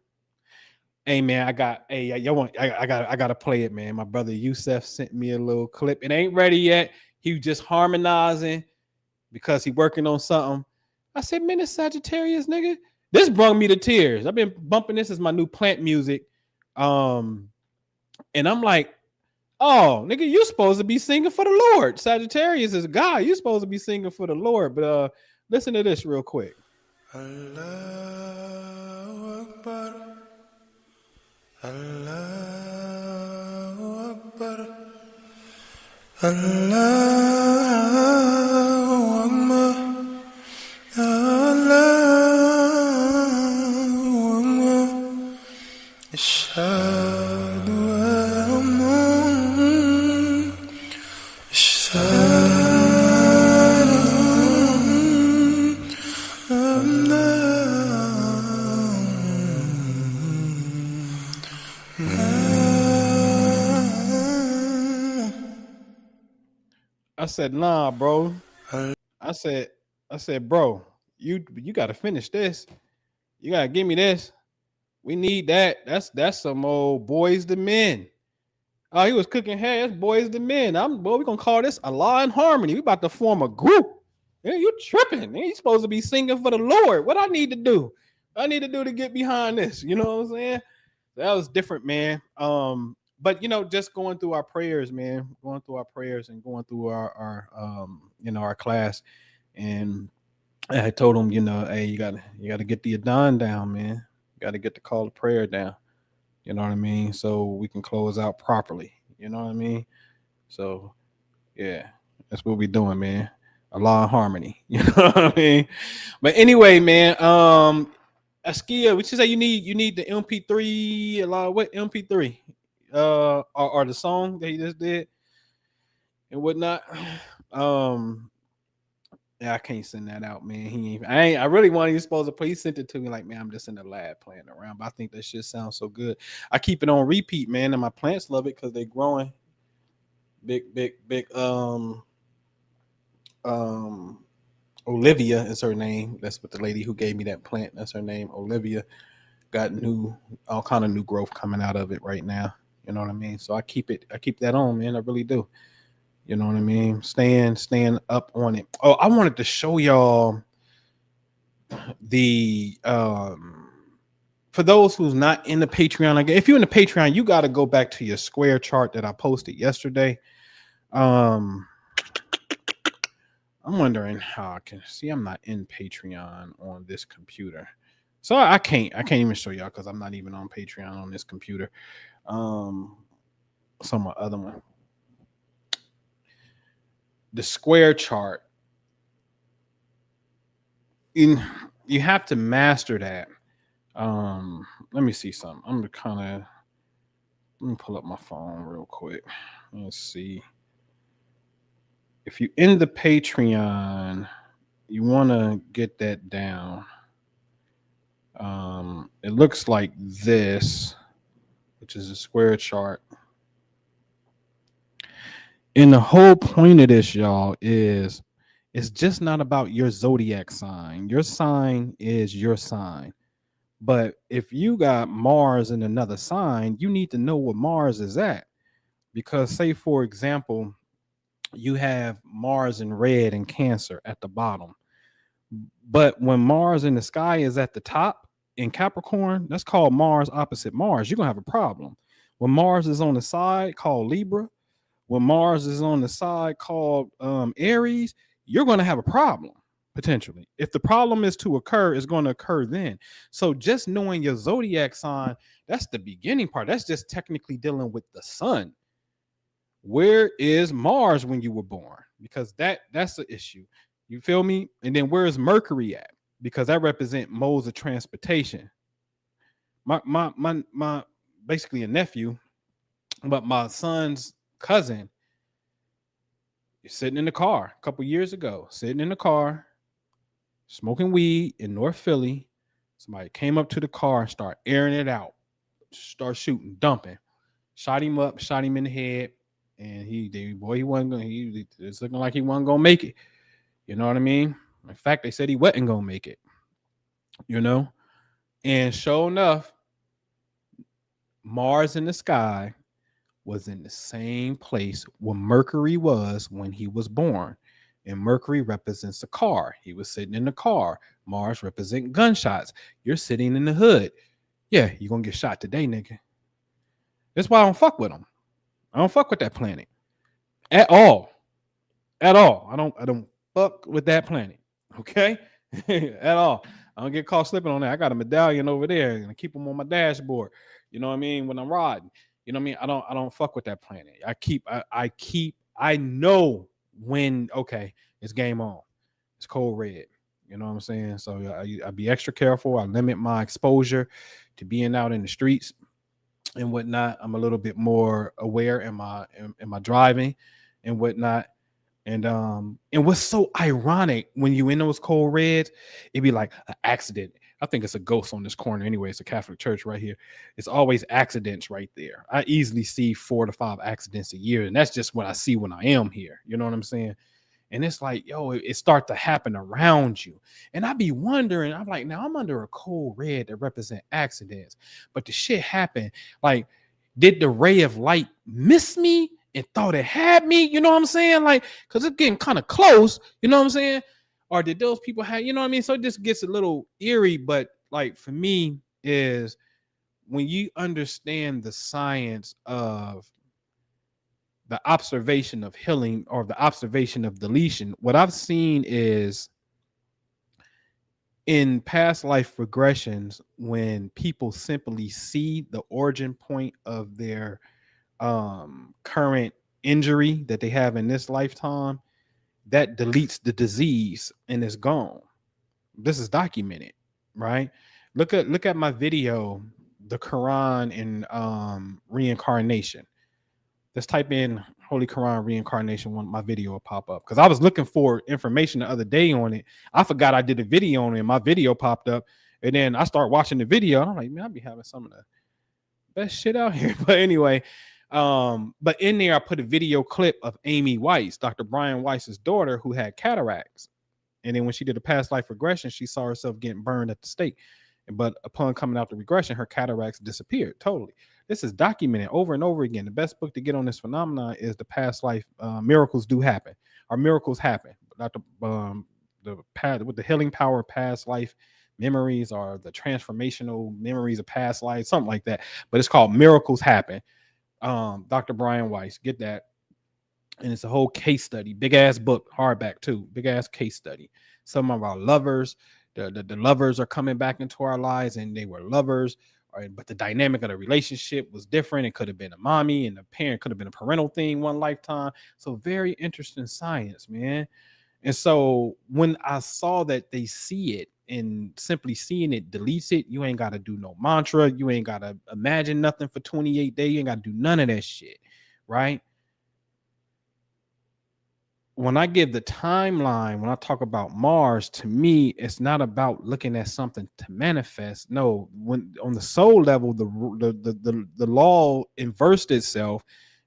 Hey man, I gotta play it, man. My brother Yusef sent me a little clip. It ain't ready yet. He was just harmonizing because he working on something. I said, man, it's Sagittarius, nigga. This brought me to tears. I've been bumping this as my new plant music. And I'm like, oh, nigga, you supposed to be singing for the Lord. Sagittarius is God. You supposed to be singing for the Lord. But listen to this real quick. Allahu Akbar. Allahu Akbar. Allahu Akbar. Allahu Akbar. Ashhadu anna I said, nah, bro. I said, bro, you got to finish this. You got to give me this. We need that. That's some old Boys to Men. Oh, he was cooking hair. That's Boys to Men. We're going to call this Allah in Harmony. We about to form a group. Yeah, you tripping. You supposed to be singing for the Lord. What I need to do? To get behind this. You know what I'm saying? That was different, man. But just going through our prayers, man, going through our our our class, and I told him, hey, you gotta get the Adhan down, man. You gotta get the call of prayer down. You know what I mean? So we can close out properly. You know what I mean? So yeah, that's what we're doing, man. Allah in harmony. You know what I mean? But anyway, man, Askia, what you say you need the MP3, what MP3? Or the song that he just did and whatnot. Yeah, I can't send that out, man. I really wanted you supposed to play. He sent it to me like, man, I'm just in the lab playing around. But I think that shit sounds so good. I keep it on repeat, man, and my plants love it because they're growing. Big. Olivia is her name. That's what the lady who gave me that plant. That's her name, Olivia. Got all kind of new growth coming out of it right now. You know what I mean? So I keep that on, man. I really do. You know what I mean? Staying up on it. Oh, I wanted to show y'all the for those who's not in the Patreon. If you're in the Patreon, you got to go back to your square chart that I posted yesterday. I'm wondering how I can see. I'm not in Patreon on this computer, so I can't even show y'all because I'm not even on Patreon on this computer. So my other one. the square chart, you have to master that. Let me see something. Let me pull up my phone real quick. Let's see. If you in the Patreon, you want to get that down. It looks like this, which is a square chart. And the whole point of this, y'all, is it's just not about your zodiac sign. Your sign is your sign. But if you got Mars in another sign, you need to know what Mars is at. Because say, for example, you have Mars in red and Cancer at the bottom. But when Mars in the sky is at the top in Capricorn, that's called Mars opposite Mars. You're going to have a problem. When Mars is on the side, called Libra, when Mars is on the side, called Aries, you're going to have a problem, potentially. If the problem is to occur, it's going to occur then. So just knowing your zodiac sign, that's the beginning part. That's just technically dealing with the sun. Where is Mars when you were born? Because that's the issue. You feel me? And then where is Mercury at? Because that represents modes of transportation. My basically a nephew, but my son's cousin is sitting in the car a couple years ago, sitting in the car, smoking weed in North Philly. Somebody came up to the car and started airing it out, start shooting, dumping, shot him up, shot him in the head. And he wasn't gonna, it's looking like he wasn't gonna make it. You know what I mean? In fact, they said he wasn't gonna make it, you know? And sure enough, Mars in the sky was in the same place where Mercury was when he was born. And Mercury represents a car. He was sitting in the car. Mars represents gunshots. You're sitting in the hood. Yeah, you're gonna get shot today, nigga. That's why I don't fuck with him. I don't fuck with that planet at all. At all. I don't fuck with that planet. Okay? At all. I don't get caught slipping on that. I got a medallion over there and I keep them on my dashboard. You know what I mean? When I'm riding. You know what I mean? I don't fuck with that planet. I know when, okay, it's game on. It's cold red. You know what I'm saying? So I be extra careful. I limit my exposure to being out in the streets and whatnot. I'm a little bit more aware in my driving and whatnot. And what's so ironic when you in those cold reds, it'd be like an accident. I think it's a ghost on this corner anyway. It's a Catholic church right here. It's always accidents right there. I easily see 4 to 5 accidents a year. And that's just what I see when I am here. You know what I'm saying? And it's like, yo, it start to happen around you. And I be wondering, I'm like, now I'm under a cold red that represent accidents. But the shit happened. Like, did the ray of light miss me and thought it had me? You know what I'm saying? Like, because it's getting kind of close. You know what I'm saying? Or did those people have, you know what I mean? So it just gets a little eerie. But like for me is when you understand the science of the observation of healing or the observation of deletion, what I've seen is in past life regressions, when people simply see the origin point of their current injury that they have in this lifetime, that deletes the disease and it's gone. This is documented, right? Look at my video, the Quran and reincarnation. Let's type in Holy Quran reincarnation. My video will pop up because I was looking for information the other day on it. I forgot I did a video on it and my video popped up, and then I start watching the video and I'm like, man, I'll be having some of the best shit out here. But anyway, but in there I put a video clip of Amy Weiss, Dr. Brian Weiss's daughter, who had cataracts. And then when she did a past life regression, she saw herself getting burned at the stake. But upon coming out the regression, her cataracts disappeared totally. This is documented over and over again. The best book to get on this phenomenon is The Past Life Miracles Do Happen, or Miracles Happen. Not with the healing power of past life memories, or the transformational memories of past life, something like that. But it's called Miracles Happen. Dr. Brian Weiss, get that. And it's a whole case study, big ass book, hardback too, big ass case study. Some of our lovers, the lovers are coming back into our lives, and they were lovers right? But the dynamic of the relationship was different. It could have been a mommy and a parent, could have been a parental thing one lifetime. So very interesting science, man. And so when I saw that they see it, and simply seeing it deletes it, you ain't got to do no mantra. You ain't got to imagine nothing for 28 days. You ain't got to do none of that shit, right? When I give the timeline, when I talk about Mars, to me, it's not about looking at something to manifest. No, when on the soul level, the law inversed itself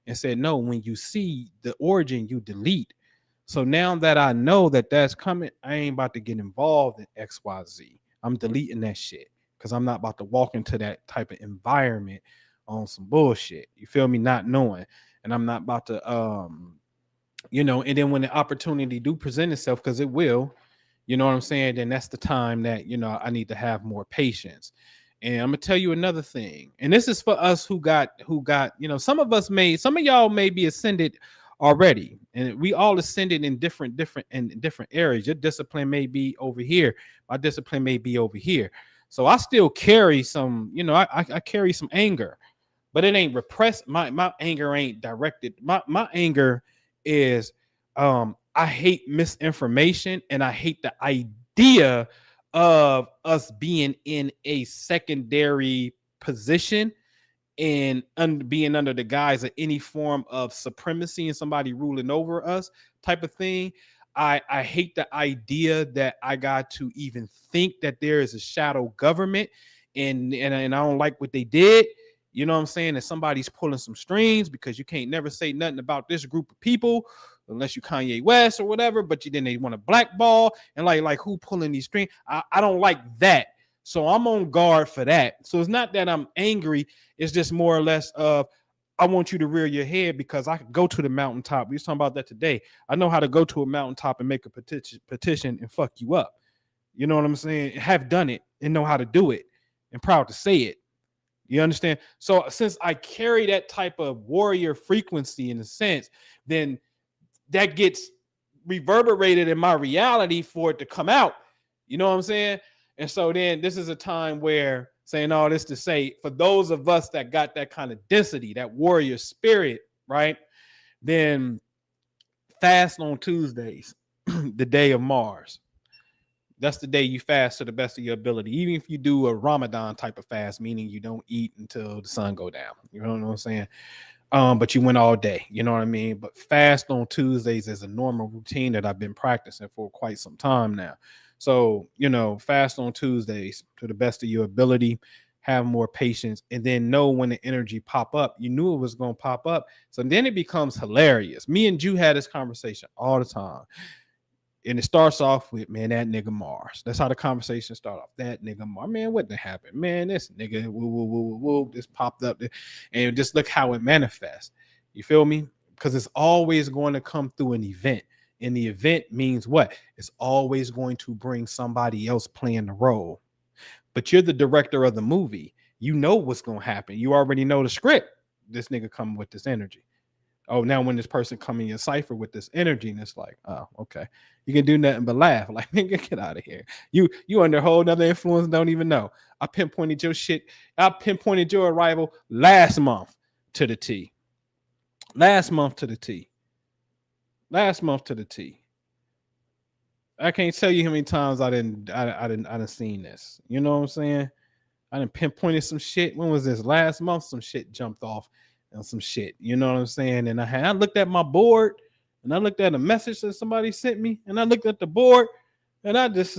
and said, no, when you see the origin, you delete. So now that I know that that's coming, I ain't about to get involved in XYZ. I'm deleting that shit because I'm not about to walk into that type of environment on some bullshit. You feel me? Not knowing. And I'm not about to, and then when the opportunity do present itself, because it will, you know what I'm saying? Then that's the time that, I need to have more patience. And I'm gonna tell you another thing. And this is for us who got, some of y'all may be ascended already, and we all ascended in different areas. Your discipline may be over here, my discipline may be over here. So I still carry some, I carry some anger, but it ain't repressed. My anger ain't directed. My anger is I hate misinformation, and I hate the idea of us being in a secondary position and being under the guise of any form of supremacy and somebody ruling over us type of thing. I hate the idea that I got to even think that there is a shadow government, and I don't like what they did. You know what I'm saying? That somebody's pulling some strings, because you can't never say nothing about this group of people unless you Kanye West or whatever, but then they want to blackball, and like who pulling these strings? I don't like that. So I'm on guard for that. So it's not that I'm angry. It's just more or less of, I want you to rear your head, because I could go to the mountaintop. We was talking about that today. I know how to go to a mountaintop and make a petition and fuck you up. You know what I'm saying? Have done it and know how to do it and proud to say it. You understand? So since I carry that type of warrior frequency in a sense, then that gets reverberated in my reality for it to come out. You know what I'm saying? And so then this is a time where, saying all this to say, for those of us that got that kind of density, that warrior spirit, right? Then fast on Tuesdays, the day of Mars. That's the day you fast to the best of your ability. Even if you do a Ramadan type of fast, meaning you don't eat until the sun go down. You know what I'm saying? But you went all day. You know what I mean? But fast on Tuesdays is a normal routine that I've been practicing for quite some time now. So, fast on Tuesdays to the best of your ability, have more patience, and then know when the energy pop up. You knew it was going to pop up. So then it becomes hilarious. Me and Jew had this conversation all the time. And it starts off with, man, that nigga Mars. That's how the conversation started off. That nigga Mars. Man, what the happened? Man, this nigga, woo, this popped up. And just look how it manifests. You feel me? Because it's always going to come through an event. And the event means what? It's always going to bring somebody else playing the role. But you're the director of the movie. You know what's going to happen. You already know the script. This nigga coming with this energy. Oh, now when this person coming in cipher with this energy, and it's like, oh, okay. You can do nothing but laugh. Like, nigga, get out of here. You under a whole nother influence, don't even know. I pinpointed your shit. I pinpointed your arrival last month to the T. Last month to the T. I can't tell you how many times I didn't seen this. You know what I'm saying? I didn't pinpointed some shit. When was this? Last month, some shit jumped off and some shit. You know what I'm saying? And I looked at my board, and I looked at a message that somebody sent me, and I looked at the board, and I just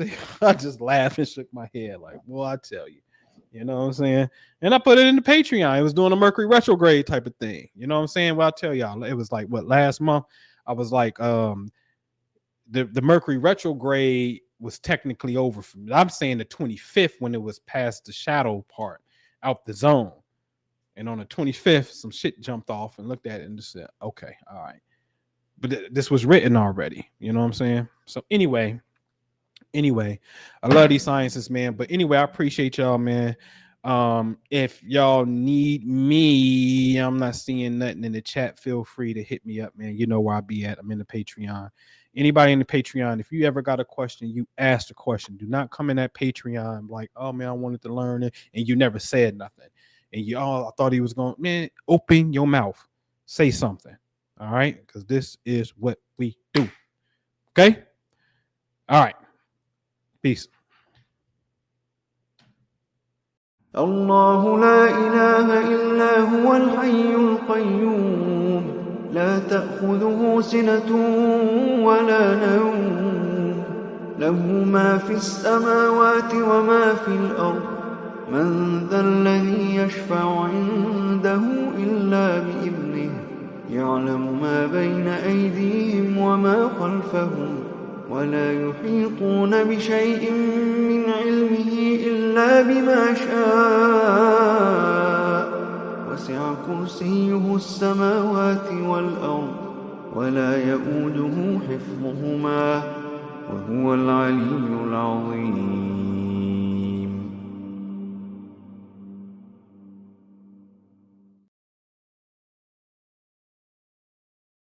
laughed and shook my head like, well, I tell you. You know what I'm saying? And I put it in the Patreon. It was doing a Mercury retrograde type of thing. You know what I'm saying? Well, I'll tell y'all, it was like, what, last month? I was like, the Mercury retrograde was technically over. I'm saying the 25th, when it was past the shadow part, out the zone. And on the 25th, some shit jumped off and looked at it and just said, okay, all right. But this was written already. You know what I'm saying? So anyway, I love these sciences, man. But anyway, I appreciate y'all, man. If y'all need me, I'm not seeing nothing in the chat. Feel free to hit me up, man. You know where I be at. I'm in the Patreon. Anybody in the Patreon, if you ever got a question, you ask the question. Do not come in that Patreon like, oh man, I wanted to learn it, and you never said nothing. And y'all, I thought he was going, man, open your mouth. Say something. All right? Because this is what we do. Okay? All right. Peace. الله لا إله إلا هو الحي القيوم لا تأخذه سنة ولا نوم له ما في السماوات وما في الأرض من ذا الذي يشفع عنده إلا بإذنه يعلم ما بين أيديهم وما خلفهم ولا يحيطون بشيء من علمه إلا بما شاء وسع كرسيه السماوات والأرض ولا يؤوده حفظهما وهو العلي العظيم